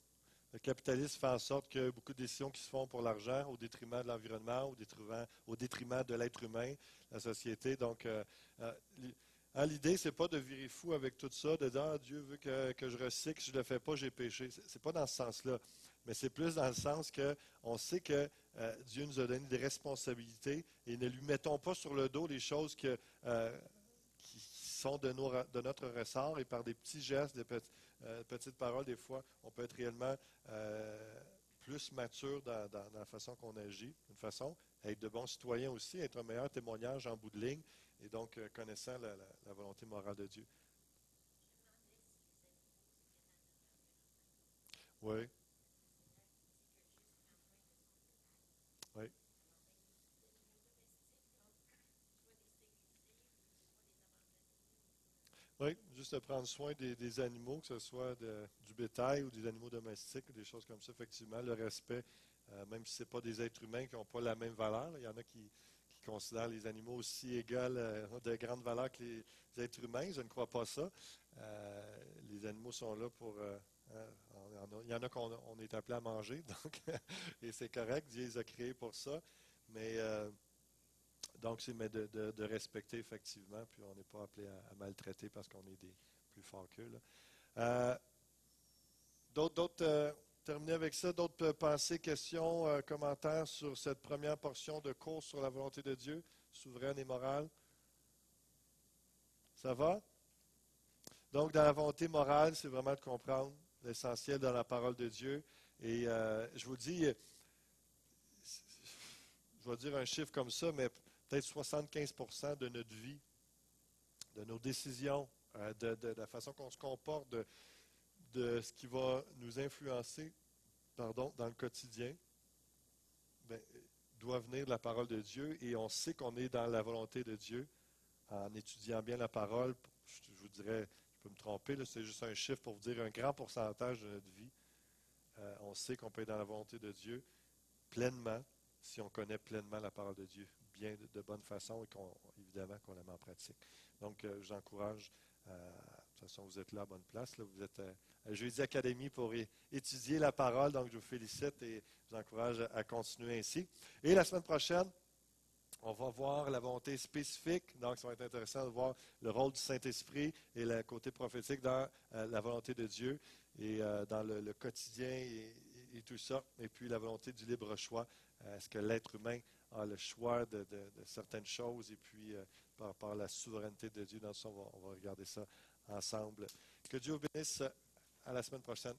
fait en sorte que beaucoup de décisions qui se font pour l'argent au détriment de l'environnement, au détriment de l'être humain, la société. Donc, l'idée, c'est pas de virer fou avec tout ça, de dire ah, Dieu veut que je recycle, si je ne le fais pas, j'ai péché. C'est pas dans ce sens-là. Mais c'est plus dans le sens que on sait que Dieu nous a donné des responsabilités et ne lui mettons pas sur le dos les choses qui sont de notre ressort et par des petits gestes, des petites paroles, des fois, on peut être réellement plus mature dans la façon qu'on agit, une façon, être de bons citoyens aussi, être un meilleur témoignage en bout de ligne et donc connaissant la volonté morale de Dieu. Oui, oui. Oui, juste de prendre soin des animaux, que ce soit du bétail ou des animaux domestiques, des choses comme ça, effectivement, le respect, même si ce n'est pas des êtres humains qui n'ont pas la même valeur, là, il y en a qui considèrent les animaux aussi égales, de grande valeur que les êtres humains, je ne crois pas ça. Les animaux sont là pour... hein, il y en a qu'on on est appelé à manger, donc, et c'est correct, Dieu les a créés pour ça, mais... donc, c'est mais de respecter effectivement, puis on n'est pas appelé à maltraiter parce qu'on est des plus forts qu'eux, là. Euh, terminer avec ça, d'autres pensées, questions, commentaires sur cette première portion de cours sur la volonté de Dieu, souveraine et morale. Ça va? Donc, dans la volonté morale, c'est vraiment de comprendre l'essentiel dans la parole de Dieu. Et je vous dis, je vais dire un chiffre comme ça, mais peut-être 75% de notre vie, de nos décisions, de la façon qu'on se comporte, de ce qui va nous influencer, pardon, dans le quotidien, ben, doit venir de la parole de Dieu et on sait qu'on est dans la volonté de Dieu en étudiant bien la parole. Je vous dirais, je peux me tromper, là, c'est juste un chiffre pour vous dire un grand pourcentage de notre vie. On sait qu'on peut être dans la volonté de Dieu pleinement si on connaît pleinement la parole de Dieu, bien de bonne façon et évidemment qu'on la met en pratique. Donc, je vous encourage, de toute façon, vous êtes là à bonne place, là, vous êtes à Jeudi Académie pour étudier la parole, donc je vous félicite et je vous encourage à continuer ainsi. Et la semaine prochaine, on va voir la volonté spécifique, donc ça va être intéressant de voir le rôle du Saint-Esprit et le côté prophétique dans la volonté de Dieu et dans le quotidien et tout ça. Et puis la volonté du libre choix. Est-ce que l'être humain a le choix de certaines choses et puis par rapport à la souveraineté de Dieu, dans ça, on va regarder ça ensemble. Que Dieu vous bénisse. À la semaine prochaine.